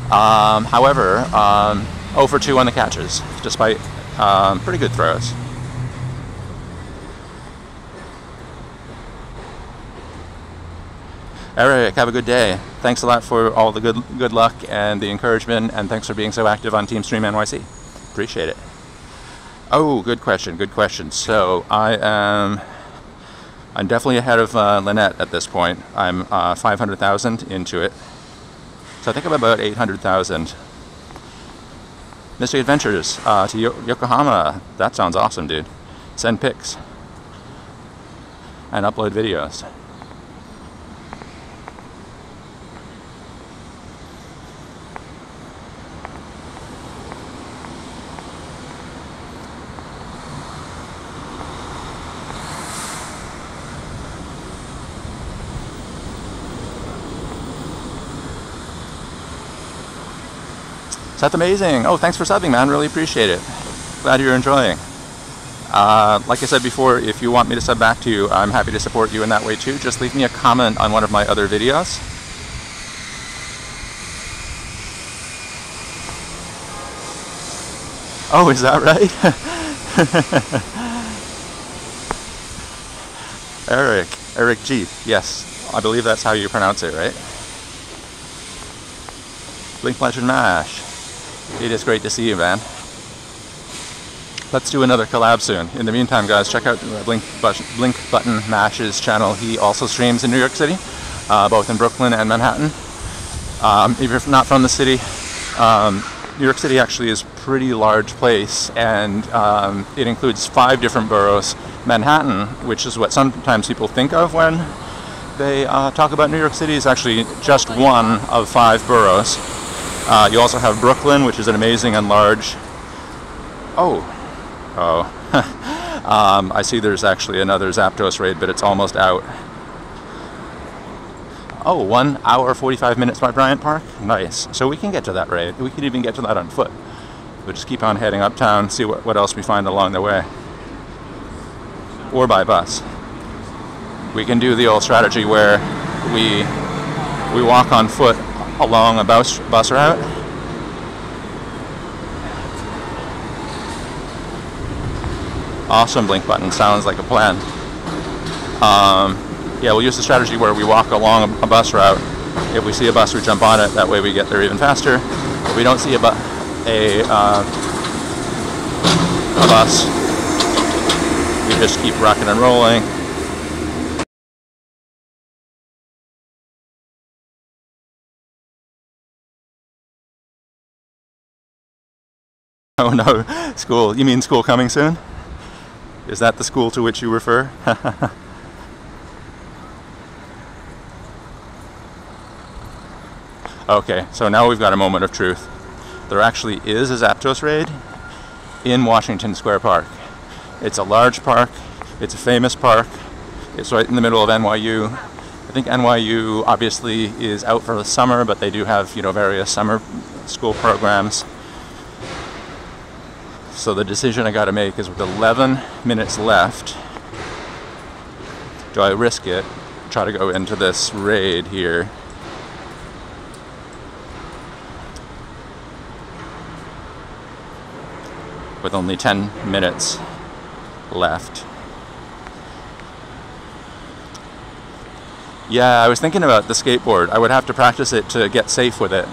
However, 0 for 2 on the catches, despite pretty good throws. Eric, have a good day. Thanks a lot for all the good luck and the encouragement, and thanks for being so active on Team Stream NYC. Appreciate it. Oh, good question, good question. So I'm definitely ahead of Lynette at this point. I'm 500,000 into it. So I think I'm about 800,000. Mystery Adventures to Yokohama. That sounds awesome, dude. Send pics. And upload videos. That's amazing. Oh, thanks for subbing, man. Really appreciate it. Glad you're enjoying. Like I said before, if you want me to sub back to you, I'm happy to support you in that way too. Just leave me a comment on one of my other videos. Oh, is that right? Eric G. Yes, I believe that's how you pronounce it, right? Blink Legend Mash. It is great to see you, man. Let's do another collab soon. In the meantime, guys, check out Blink Button Mash's channel. He also streams in New York City, both in Brooklyn and Manhattan. If you're not from the city, New York City actually is a pretty large place, and it includes 5 different boroughs. Manhattan, which is what sometimes people think of when they talk about New York City, is actually just one of 5 boroughs. You also have Brooklyn, which is an amazing and large... I see there's actually another Zapdos raid, but it's almost out. Oh, 1 hour, 45 minutes by Bryant Park? Nice. So we can get to that raid. We can even get to that on foot. We'll just keep on heading uptown, see what else we find along the way. Or by bus. We can do the old strategy where we walk on foot along a bus route. Awesome, Blink Button. Sounds like a plan. Yeah, we'll use the strategy where we walk along a bus route. If we see a bus, we jump on it. That way we get there even faster. If we don't see a bus, we just keep rocking and rolling. Oh no, school. You mean school coming soon? Is that the school to which you refer? Okay, so now we've got a moment of truth. There actually is a Zapdos raid in Washington Square Park. It's a large park. It's a famous park. It's right in the middle of NYU. I think NYU obviously is out for the summer, but they do have, various summer school programs. So the decision I got to make is, with 11 minutes left, do I risk it, try to go into this raid here? With only 10 minutes left. Yeah, I was thinking about the skateboard. I would have to practice it to get safe with it.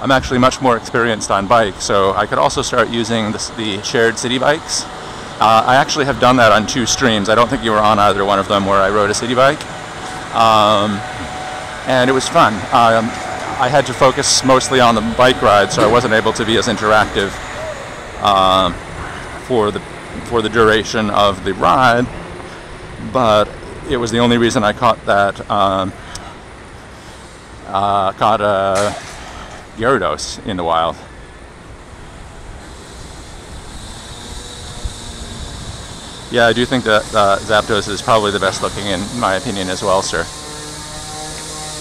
I'm actually much more experienced on bike, so I could also start using the shared city bikes. I actually have done that on 2 streams. I don't think you were on either one of them, where I rode a city bike. And it was fun. I had to focus mostly on the bike ride, so I wasn't able to be as interactive for the duration of the ride, but it was the only reason I caught that Gyarados in the wild. Yeah, I do think that Zapdos is probably the best looking in my opinion as well, sir.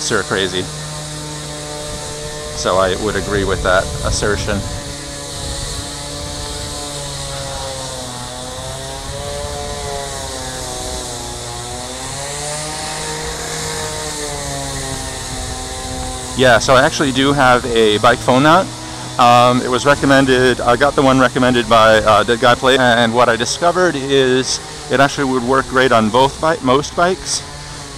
Sir Crazy. So I would agree with that assertion. Yeah, so I actually do have a bike phone mount. It was recommended, I got the one recommended by Dead Guy Play, and what I discovered is it actually would work great on most bikes,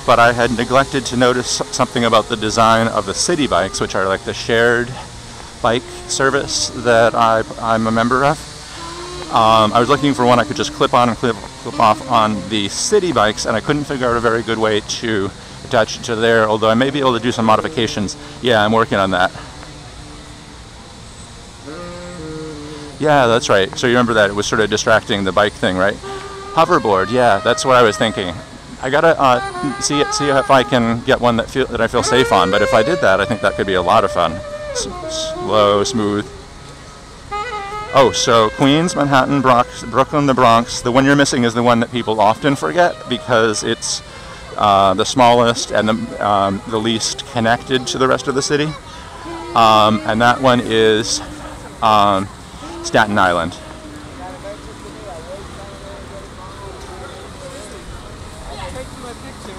but I had neglected to notice something about the design of the city bikes, which are like the shared bike service that I'm a member of. I was looking for one I could just clip on and clip off on the city bikes, and I couldn't figure out a very good way to attach it to there, although I may be able to do some modifications. Yeah, I'm working on that. Yeah, that's right. So you remember that it was sort of distracting the bike thing, right? Hoverboard, yeah, that's what I was thinking. I gotta see if I can get one that I feel safe on, but if I did that, I think that could be a lot of fun. Slow, smooth. Oh, so Queens, Manhattan, Brooklyn, the Bronx. The one you're missing is the one that people often forget because it's the smallest and the least connected to the rest of the city. And that one is Staten Island.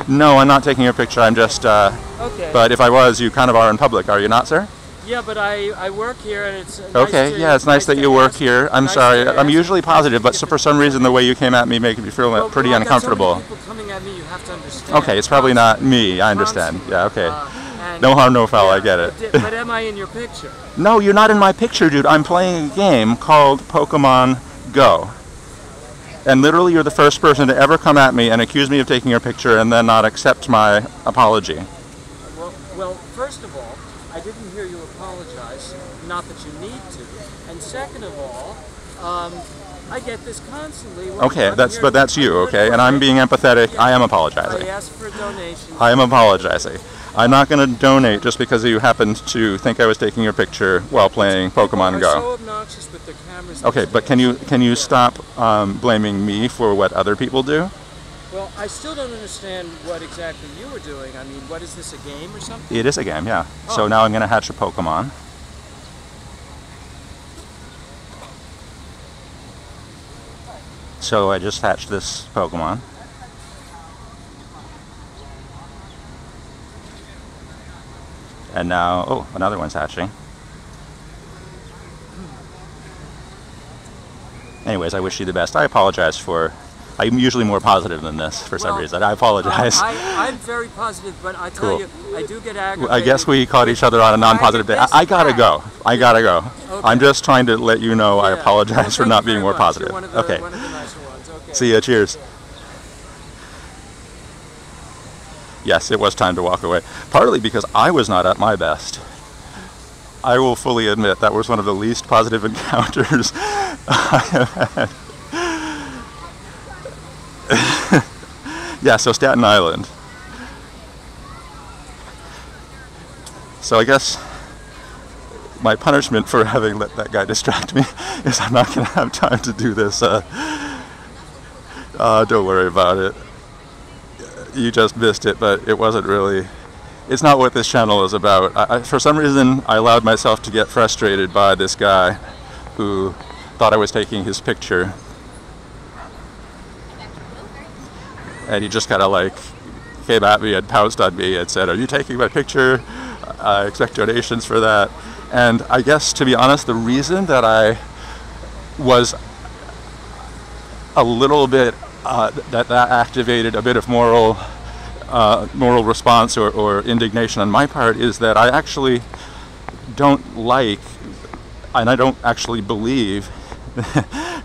No, I'm not taking your picture. I'm just.
Okay.
But if I was, you kind of are in public, are you not, sir?
Yeah, but I work here, and it's nice
okay. Yeah, it's nice that you work here. I'm sorry. I'm usually positive, but for some reason the way you came at me made me feel pretty uncomfortable.
People coming at me, you have to understand.
Okay, it's probably not me. I understand. Yeah. Okay. No harm, no foul. I get it.
But am I in your picture?
No, you're not in my picture, dude. I'm playing a game called Pokémon GO. And literally you're the first person to ever come at me and accuse me of taking your picture and then not accept my apology.
Well, first of all, I didn't hear you apologize, not that you need to. And second of all, I get this constantly.
Okay, that's you, okay? And I'm being empathetic. I am apologizing.
I asked for a donation.
I am apologizing. I'm not going to donate just because you happened to think I was taking your picture while playing Pokemon Go.
So obnoxious with their cameras.
Okay, but can you stop blaming me for what other people do?
Well, I still don't understand what exactly you were doing. I mean, what is this, a game or something?
It is a game, yeah. Oh. So now I'm going to hatch a Pokemon. So I just hatched this Pokemon. And now, oh, another one's hatching. Anyways, I wish you the best. I apologize for... I'm usually more positive than this for some reason. I apologize.
I'm very positive, but I tell you, I do get aggravated.
I guess we caught each other on a non-positive day. I gotta go. I gotta go. Okay. I'm just trying to let you know I apologize for not being more positive. Okay.
One of the nicer ones. Okay.
See ya. Cheers. Yes, it was time to walk away. Partly because I was not at my best. I will fully admit that was one of the least positive encounters I have had. Yeah, so Staten Island. So I guess my punishment for having let that guy distract me is I'm not going to have time to do this. Don't worry about it. You just missed it, but it wasn't really... It's not what this channel is about. For some reason, I allowed myself to get frustrated by this guy who thought I was taking his picture. And he just kind of like came at me and pounced on me and said, "Are you taking my picture? I expect donations for that." And I guess, to be honest, the reason that I was a little bit, that activated a bit of moral response or indignation on my part is that I actually don't like, and I don't actually believe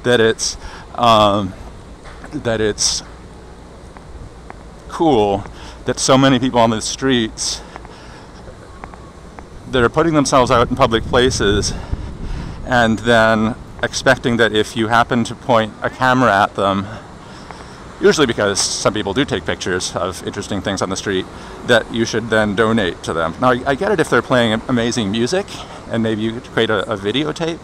that it's cool that so many people on the streets that are putting themselves out in public places and then expecting that if you happen to point a camera at them, usually because some people do take pictures of interesting things on the street, that you should then donate to them. Now, I get it if they're playing amazing music and maybe you could create a videotape,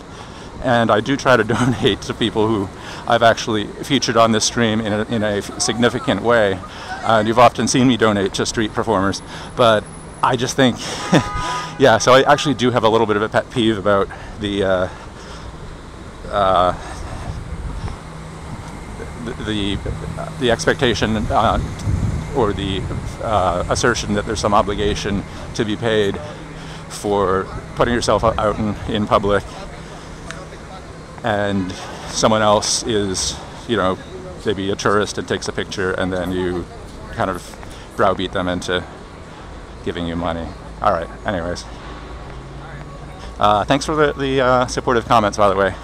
and I do try to donate to people who I've actually featured on this stream in a significant way. You've often seen me donate to street performers, but I just think, yeah, so I actually do have a little bit of a pet peeve about the expectation or the assertion that there's some obligation to be paid for putting yourself out in public, and someone else is, you know, maybe a tourist and takes a picture, and then you kind of browbeat them into giving you money. All right, anyways. Thanks for the supportive comments, by the way.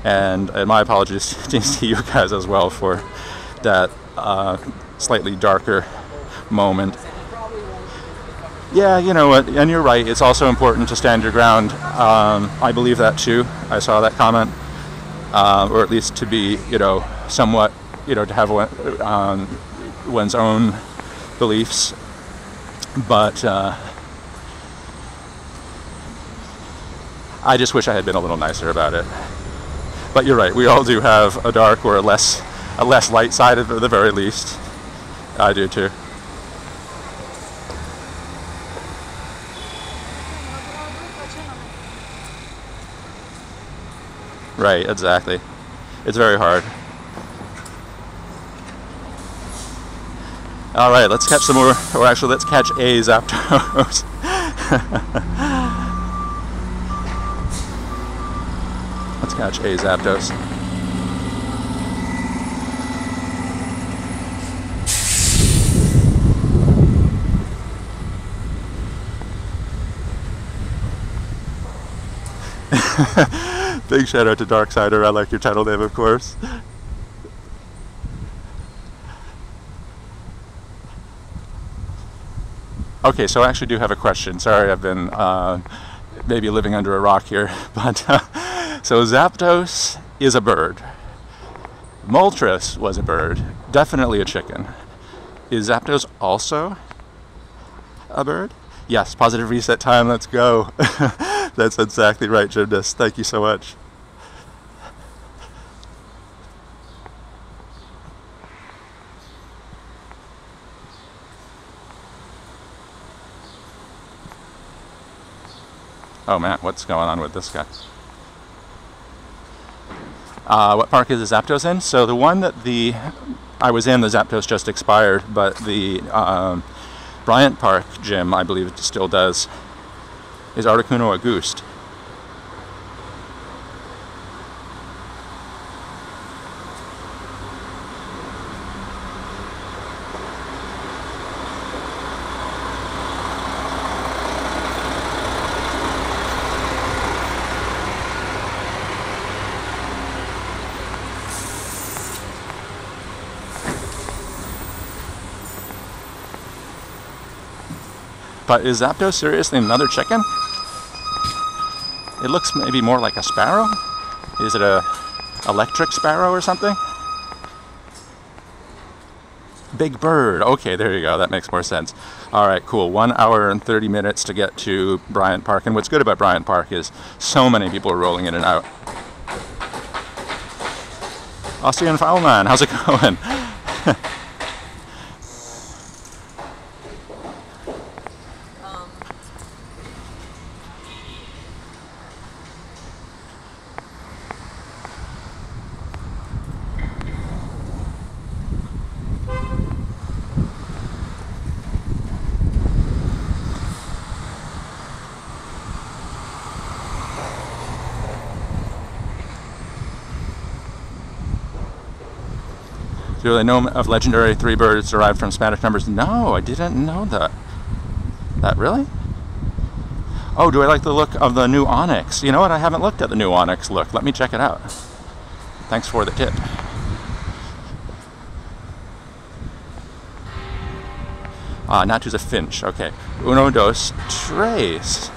And my apologies to you guys as well for that slightly darker moment. Yeah, you know what, and you're right, it's also important to stand your ground. I believe that too. I saw that comment. Or at least to be, you know, somewhat, you know, to have one's own beliefs. But I just wish I had been a little nicer about it. But you're right, we all do have a dark or a less light side at the very least. I do too. Right, exactly. It's very hard. Alright, let's catch some more, or actually let's catch a Zapdos. Let's catch a Zapdos. Big shout out to Darksider. I like your channel name, of course. Okay, so I actually do have a question. Sorry, I've been maybe living under a rock here. But so Zapdos is a bird. Moltres was a bird. Definitely a chicken. Is Zapdos also a bird? Yes, positive reset time. Let's go. That's exactly right, Gymnast. Thank you so much. Oh man, what's going on with this guy? What park is the Zapdos in? So the one that I was in, the Zapdos just expired, but the Bryant Park gym, I believe it still does, is Articuno Auguste. But is Zapdos seriously another chicken? It looks maybe more like a sparrow. Is it a electric sparrow or something? Big bird. Okay, there you go. That makes more sense. All right, cool. 1 hour and 30 minutes to get to Bryant Park. And what's good about Bryant Park is so many people are rolling in and out. Austrian Foulman, how's it going? Do they know of legendary 3 birds derived from Spanish numbers? No, I didn't know that. That really? Oh, do I like the look of the new Onyx? You know what? I haven't looked at the new Onyx look. Let me check it out. Thanks for the tip. Natu's a finch. Okay. Uno, dos, tres.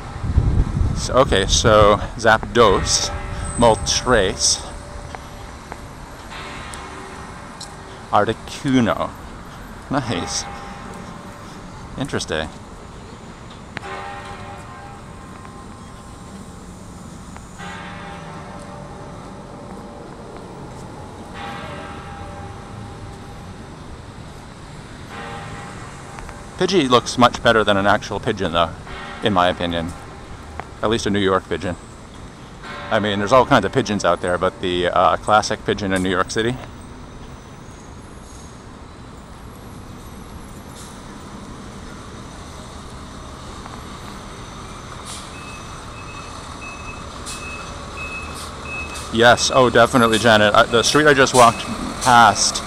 So, okay, so Zapdos, Moltres, Articuno. Nice. Interesting. Pidgey looks much better than an actual pigeon, though, in my opinion. At least a New York pigeon. I mean, there's all kinds of pigeons out there, but the classic pigeon in New York City. Yes, oh definitely, Janet. The street I just walked past,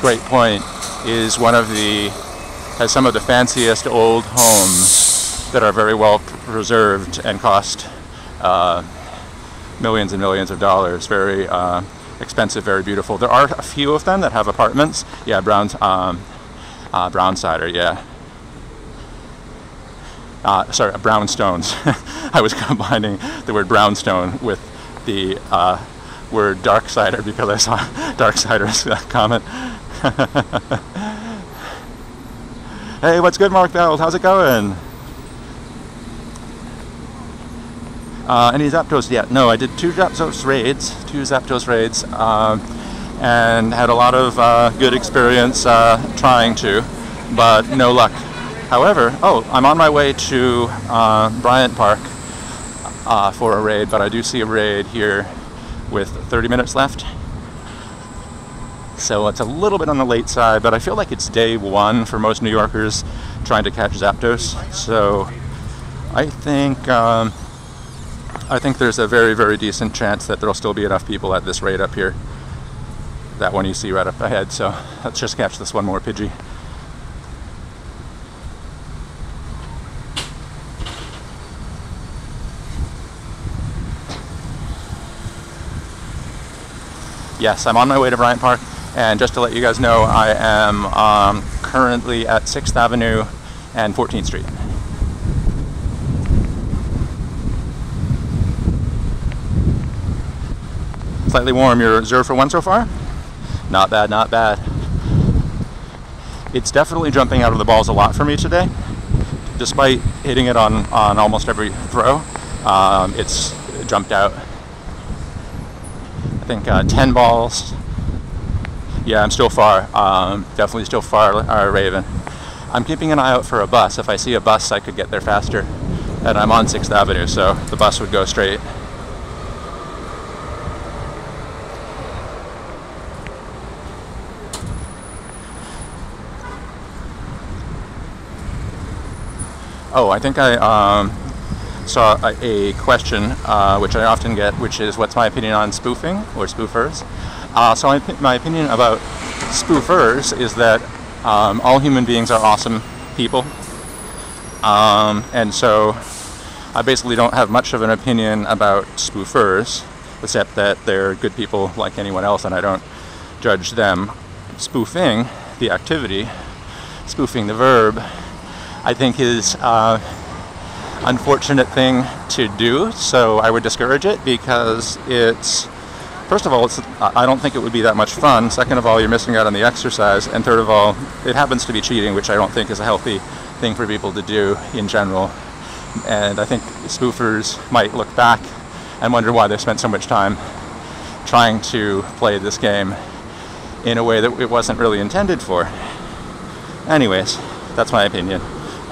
Great Point, is has some of the fanciest old homes that are very well preserved and cost millions and millions of dollars. Very expensive, very beautiful. There are a few of them that have apartments. Yeah, Brownsider, yeah. Sorry, brownstones. I was combining the word brownstone with the word Darksider because I saw Darksider's comment. Hey, what's good, Mark Bell? How's it going? Any Zapdos yet? No, I did two Zapdos raids, and had a lot of good experience trying to, but no luck. However, I'm on my way to Bryant Park for a raid, but I do see a raid here with 30 minutes left. So it's a little bit on the late side, but I feel like it's day one for most New Yorkers trying to catch Zapdos. So I think there's a very, very decent chance that there'll still be enough people at this raid up here. That one you see right up ahead. So let's just catch this one more Pidgey. Yes, I'm on my way to Bryant Park, and just to let you guys know, I am currently at 6th Avenue and 14th Street. Slightly warm. You're 0 for 1 so far? Not bad, not bad. It's definitely jumping out of the balls a lot for me today. Despite hitting it on almost every throw, it's jumped out. I think 10 balls. Yeah, I'm still far. Definitely still far, Raven. I'm keeping an eye out for a bus. If I see a bus, I could get there faster. And I'm on 6th Avenue, so the bus would go straight. Oh, I think I saw a question, which I often get, which is, what's my opinion on spoofing or spoofers? So my opinion about spoofers is that all human beings are awesome people. And so I basically don't have much of an opinion about spoofers, except that they're good people like anyone else, and I don't judge them. Spoofing, the activity, spoofing the verb, I think is unfortunate thing to do, so I would discourage it because it's, first of all, I don't think it would be that much fun. Second of all, you're missing out on the exercise, and third of all, it happens to be cheating, which I don't think is a healthy thing for people to do in general. And I think spoofers might look back and wonder why they spent so much time trying to play this game in a way that it wasn't really intended for. Anyways, that's my opinion.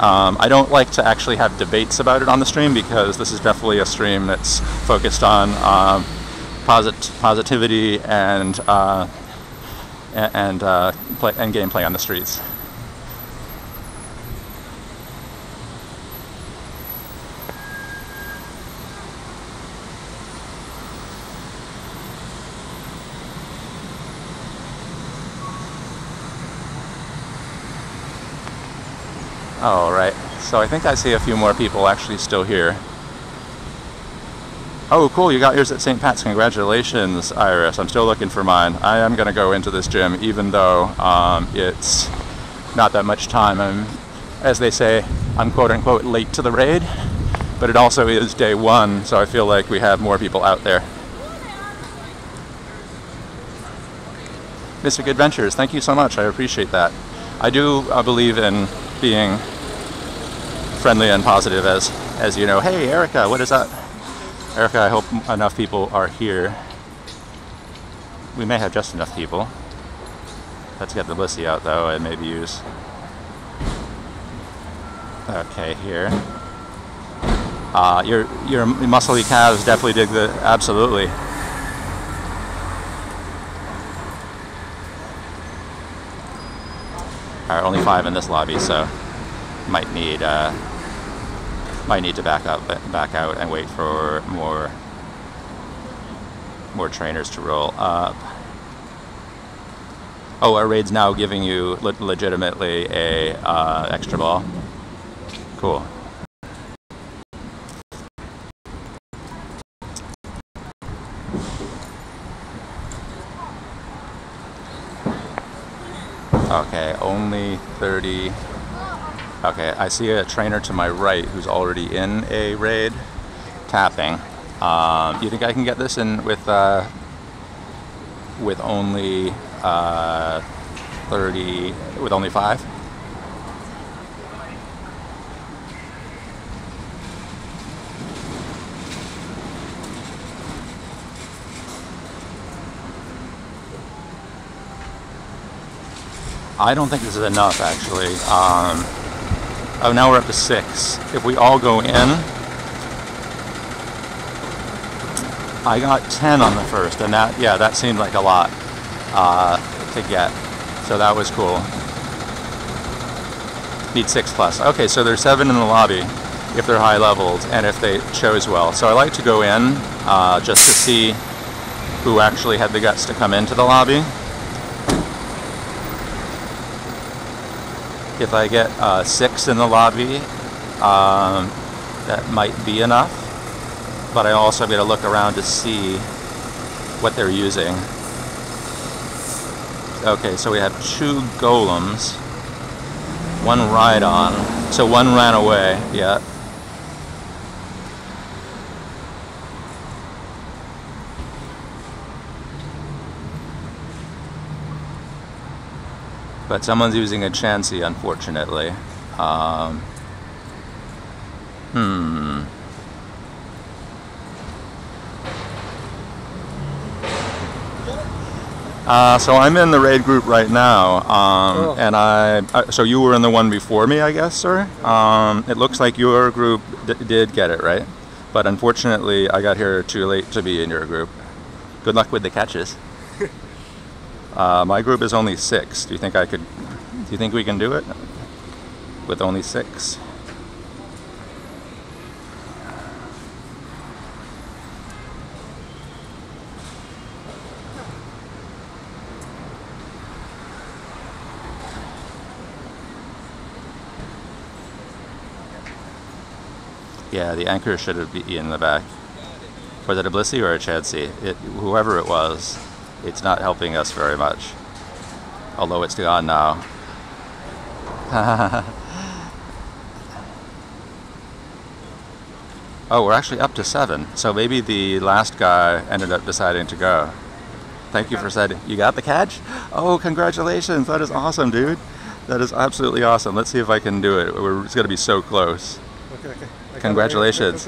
I don't like to actually have debates about it on the stream because this is definitely a stream that's focused on positivity and gameplay on the streets. All right, so I think I see a few more people actually still here. Oh, cool, you got yours at St. Pat's. Congratulations, Iris. I'm still looking for mine. I am going to go into this gym, even though it's not that much time. As they say, I'm quote-unquote late to the raid, but it also is day one, so I feel like we have more people out there. Mystic Adventures, thank you so much. I appreciate that. I do believe in being friendly and positive, as you know. Hey, Erica, what is that? Erica, I hope enough people are here. We may have just enough people. Let's get the Lissy out, though, and maybe use... Okay, here. Your muscly calves definitely dig the... Absolutely. Alright, only 5 in this lobby, so might need to back out and wait for more more trainers to roll up. Oh, our raid's now giving you legitimately a extra ball. Cool. Okay, only 30. Okay, I see a trainer to my right who's already in a raid, tapping. Do you think I can get this in with only 30, with only 5? I don't think this is enough, actually. Oh, now we're up to 6. If we all go in, I got 10 on the first, and that, yeah, that seemed like a lot to get. So that was cool. Need 6 plus. Okay, so there's 7 in the lobby if they're high leveled and if they chose well. So I like to go in just to see who actually had the guts to come into the lobby. If I get 6 in the lobby, that might be enough. But I also have got to look around to see what they're using. Okay, so we have 2 golems, 1 ride-on, so 1 ran away, yeah. But someone's using a Chansey, unfortunately. So I'm in the raid group right now, and so you were in the one before me, I guess, sir? It looks like your group did get it, right? But unfortunately, I got here too late to be in your group. Good luck with the catches. My group is only 6. Do you think we can do it? With only 6? Yeah, the anchor should have been in the back. Was it a Blissey or a Chansey? Whoever it was, it's not helping us very much. Although it's gone now. Oh, we're actually up to 7. So maybe the last guy ended up deciding to go. Thank you for saying. You got the catch? Oh, congratulations. That is awesome, dude. That is absolutely awesome. Let's see if I can do it. It's going to be so close.
Okay.
Congratulations.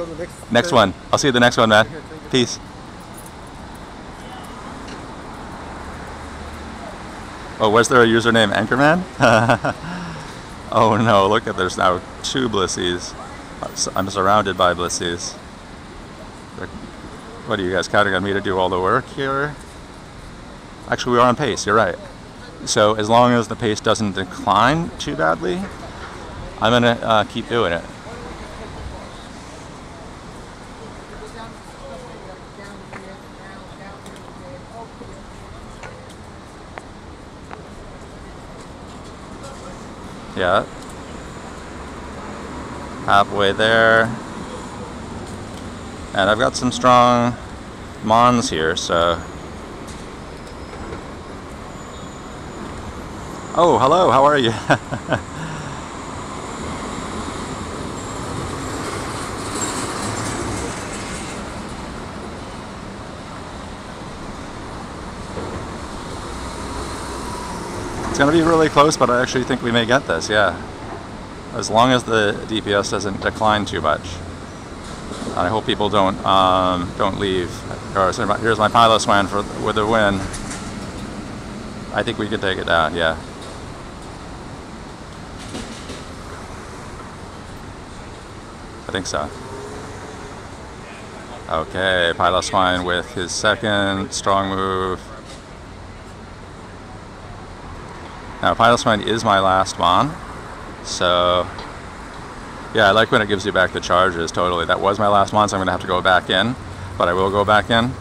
Next one. I'll see you the next one, man. Peace. Oh, was there a username Anchorman? Oh no, look at, there's now 2 Blissies. I'm surrounded by Blissies. What are you guys counting on me to do all the work here? Actually, we are on pace, you're right. So as long as the pace doesn't decline too badly, I'm gonna keep doing it. Yeah. Halfway there. And I've got some strong Mons here, so. Oh, hello, how are you? It's going to be really close, but I actually think we may get this, yeah. As long as the DPS doesn't decline too much. And I hope people don't leave. Here's my Piloswine with the win. I think we can take it down, yeah. I think so. Okay, Piloswine with his second strong move. Now, Piloswine is my last Mon, so yeah, I like when it gives you back the charges, totally. That was my last Mon, so I'm going to have to go back in, but I will go back in.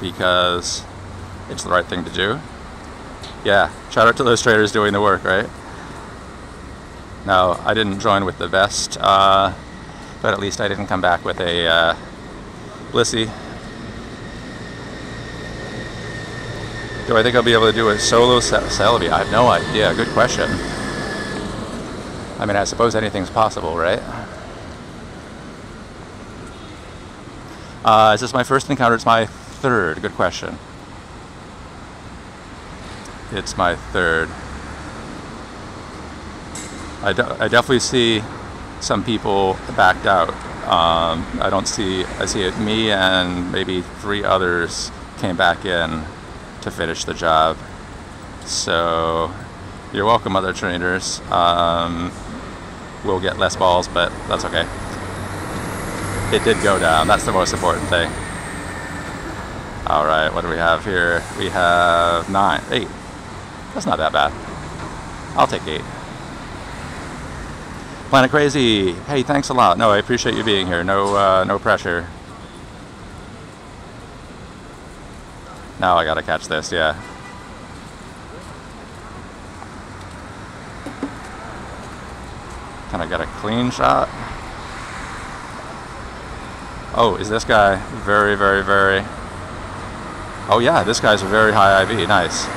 because it's the right thing to do. Yeah, shout out to those traders doing the work, right? No, I didn't join with the vest, but at least I didn't come back with a Blissey. Do I think I'll be able to do a solo Celebi? I have no idea. Good question. I mean, I suppose anything's possible, right? Is this my first encounter? It's my third. Good question. It's my third. I definitely see some people backed out. I see it, me and maybe 3 others came back in to finish the job. So you're welcome, other trainers. We'll get less balls, but that's okay. It did go down. That's the most important thing. All right, what do we have here? We have 8. That's not that bad. I'll take 8. Planet Crazy. Hey, thanks a lot. No, I appreciate you being here. No pressure. Now I gotta catch this, yeah. Can I get a clean shot? Oh, is this guy very, very, very... Oh yeah, this guy's a very high IV. Nice.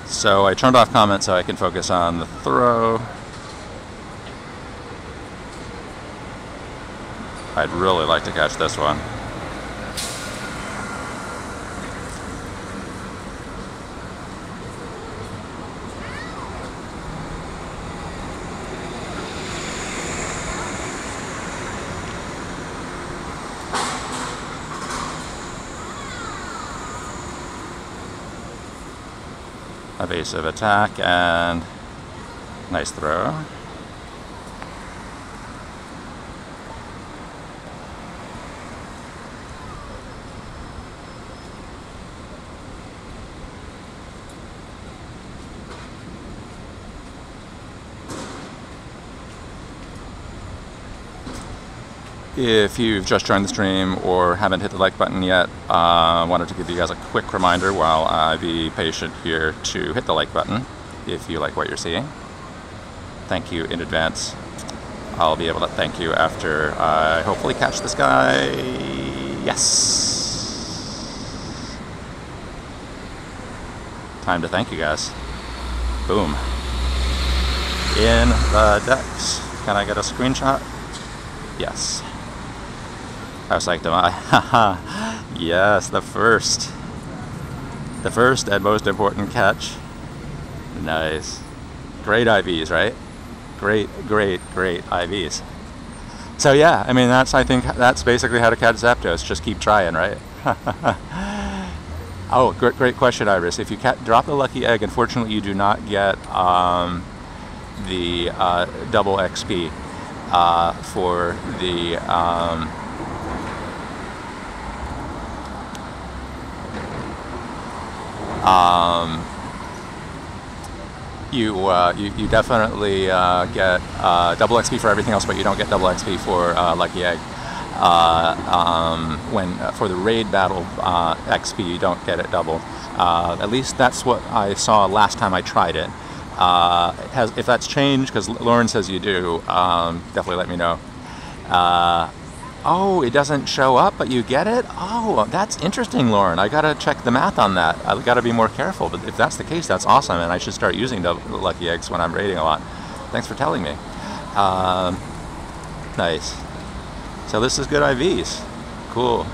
So I turned off comments so I can focus on the throw. I'd really like to catch this one. Evasive attack and nice throw. If you've just joined the stream or haven't hit the like button yet, I wanted to give you guys a quick reminder while I be patient here to hit the like button if you like what you're seeing. Thank you in advance. I'll be able to thank you after I hopefully catch this guy. Yes! Time to thank you guys. Boom. In the decks. Can I get a screenshot? Yes. How psyched am I? Haha. Yes, the first and most important catch. Nice. Great IVs, right? Great IVs. So yeah, I mean, I think that's basically how to catch Zapdos. Just keep trying, right? Oh, great question, Iris. If you drop the lucky egg, unfortunately you do not get the double XP for the you definitely get double XP for everything else, but you don't get double XP for Lucky Egg. For the raid battle XP, you don't get it double. At least that's what I saw last time I tried it. If that's changed, because Lauren says you do, definitely let me know. Oh, it doesn't show up, but you get it? Oh, that's interesting, Lauren. I gotta check the math on that. I gotta be more careful, but if that's the case, that's awesome, and I should start using the Lucky Eggs when I'm raiding a lot. Thanks for telling me. Nice. So this is good IVs. Cool.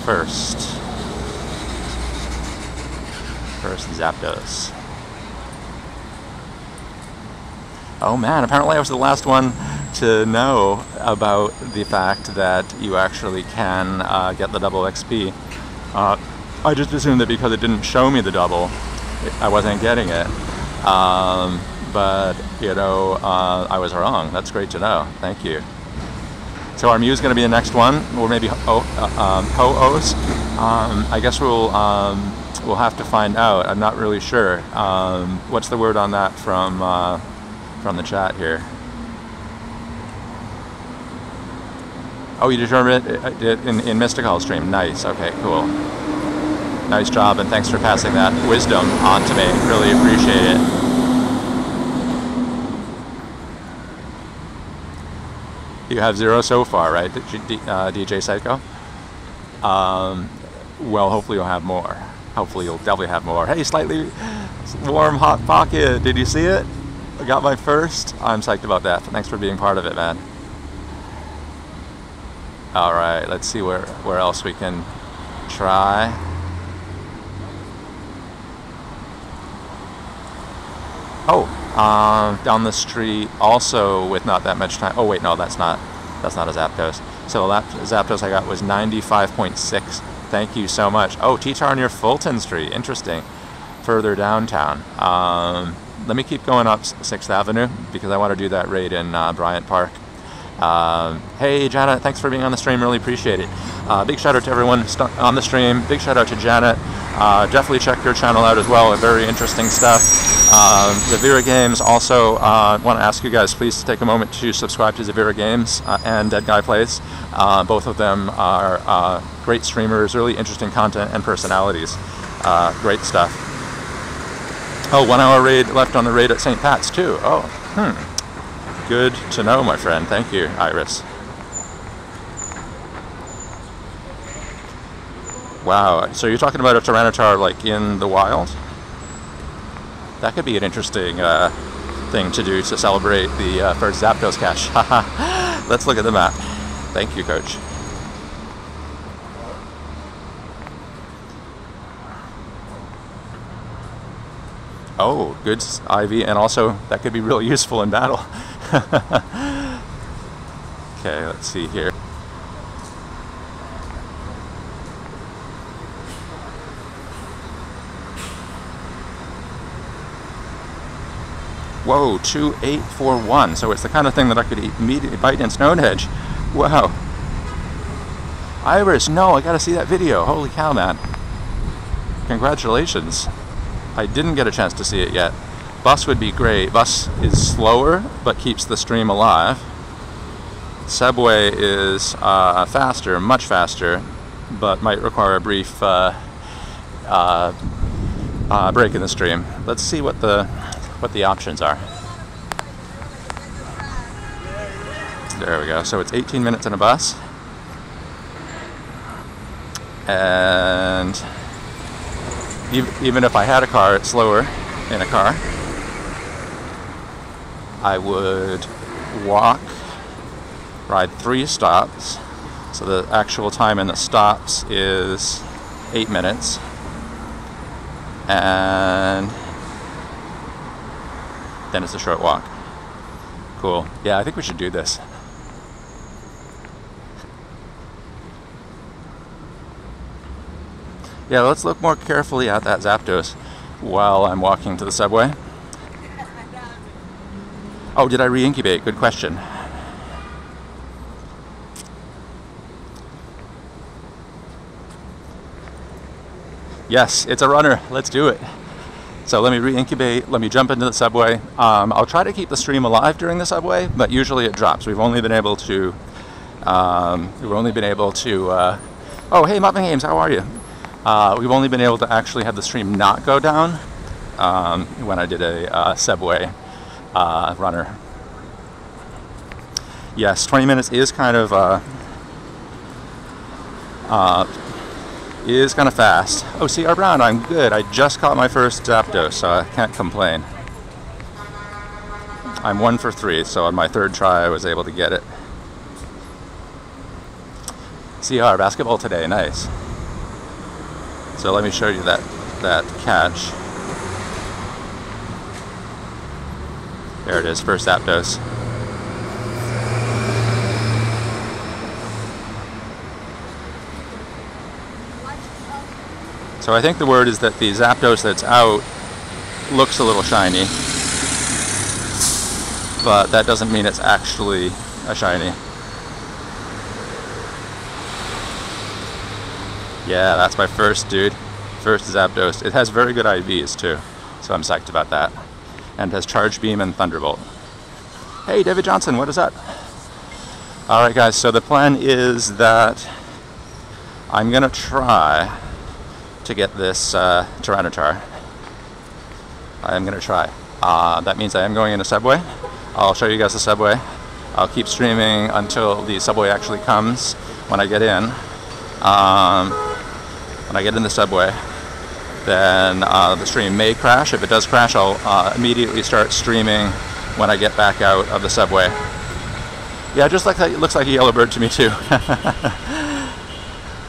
First Zapdos. Oh man, apparently I was the last one to know about the fact that you actually can get the double XP. I just assumed that because it didn't show me the double, I wasn't getting it. But, you know, I was wrong. That's great to know. Thank you. So our Mew's going to be the next one, or maybe Ho-Oh's. I guess we'll have to find out. I'm not really sure. What's the word on that from the chat here? Oh, you determined it in Mystical stream. Nice. Okay, cool. Nice job, and thanks for passing that wisdom on to me. Really appreciate it. You have 0 so far, right, DJ Psycho? Well, hopefully you'll have more. Hopefully you'll definitely have more. Hey, slightly warm hot pocket. Did you see it? I got my first. I'm psyched about that. Thanks for being part of it, man. All right, let's see where else we can try. Oh, down the street also with not that much time. Oh wait, no, that's not a Zapdos. So the Zapdos I got was 95.6. Thank you so much. Oh, T-Tar near Fulton Street. Interesting. Further downtown. Let me keep going up 6th Avenue because I want to do that raid in Bryant Park. Hey Janet, thanks for being on the stream, really appreciate it. Big shout out to everyone on the stream. Big shout out to Janet. Definitely check your channel out as well, very interesting stuff. Zavira Games, also want to ask you guys please take a moment to subscribe to Zavira Games and Dead Guy Plays. Both of them are great streamers, really interesting content and personalities. Great stuff. Oh, 1 hour raid left on the raid at St. Pat's too. Oh, good to know, my friend. Thank you, Iris. Wow, so you're talking about a Tyranitar like in the wild? That could be an interesting thing to do to celebrate the first Zapdos catch. Let's look at the map. Thank you, Coach. Oh, good IV, and also that could be really useful in battle. Okay, let's see here. Whoa, 2841. So it's the kind of thing that I could immediately bite in Stone Hedge. Wow. Iris, no, I gotta see that video. Holy cow, man. Congratulations. I didn't get a chance to see it yet. Bus would be great. Bus is slower, but keeps the stream alive. Subway is faster, much faster, but might require a brief break in the stream. Let's see what the options are. There we go. So it's 18 minutes in a bus. And even if I had a car, it's slower in a car. I would walk, ride 3 stops. So the actual time in the stops is 8 minutes. And then it's a short walk. Cool. Yeah, I think we should do this. Yeah, let's look more carefully at that Zapdos while I'm walking to the subway. Oh, did I re-incubate? Good question. Yes, it's a runner. Let's do it. So let me re-incubate, let me jump into the subway. I'll try to keep the stream alive during the subway, but usually it drops. We've only been able to, oh, hey, Muppin Games, how are you? We've only been able to actually have the stream not go down when I did a subway runner. Yes, 20 minutes is kind of fast. Oh, CR Brown, I'm good. I just caught my first Zapdos, so I can't complain. I'm 1 for 3, so on my 3rd try I was able to get it. CR, basketball today, nice. So let me show you that catch. There it is, first Zapdos. So I think the word is that the Zapdos that's out looks a little shiny, but that doesn't mean it's actually a shiny. Yeah, that's my first, dude. First Zapdos. It has very good IVs too, so I'm psyched about that. And it has Charge Beam and Thunderbolt. Hey, David Johnson, what is up? Alright guys, so the plan is that I'm gonna try to get this Tyranitar. I'm gonna try. That means I am going in a subway. I'll show you guys the subway. I'll keep streaming until the subway actually comes. When I get in, the subway, then the stream may crash. If it does crash, I'll immediately start streaming when I get back out of the subway. Yeah, just like that, it looks like a yellow bird to me too.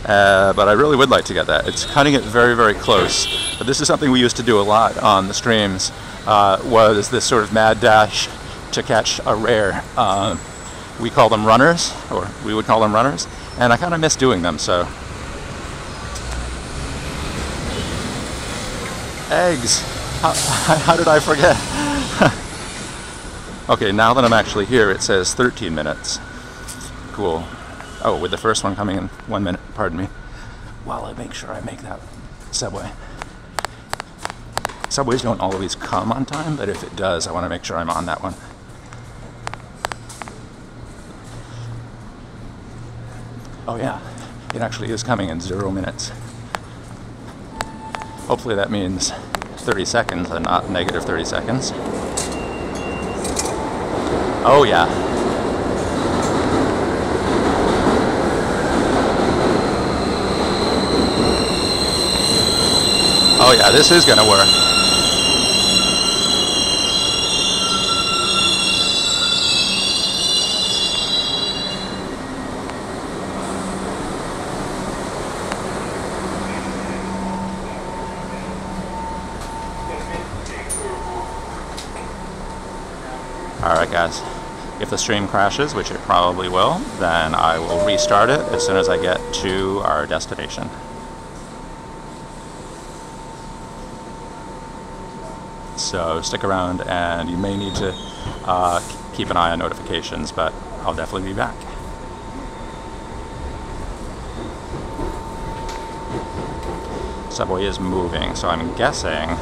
But I really would like to get that. It's cutting it very, very close. But this is something we used to do a lot on the streams, was this sort of mad dash to catch a rare. We call them runners, or we would call them runners, and I kind of miss doing them, so. Eggs! How did I forget? Okay, now that I'm actually here, it says 13 minutes. Cool. Oh, with the first one coming in 1 minute, pardon me. While I make sure I make that subway. Subways don't always come on time, but if it does, I want to make sure I'm on that one. Oh yeah, it actually is coming in 0 minutes. Hopefully that means 30 seconds and not negative 30 seconds. Oh yeah. Oh yeah, this is gonna work. Alright guys, if the stream crashes, which it probably will, then I will restart it as soon as I get to our destination. So stick around, and you may need to keep an eye on notifications, but I'll definitely be back. Subway is moving, so I'm guessing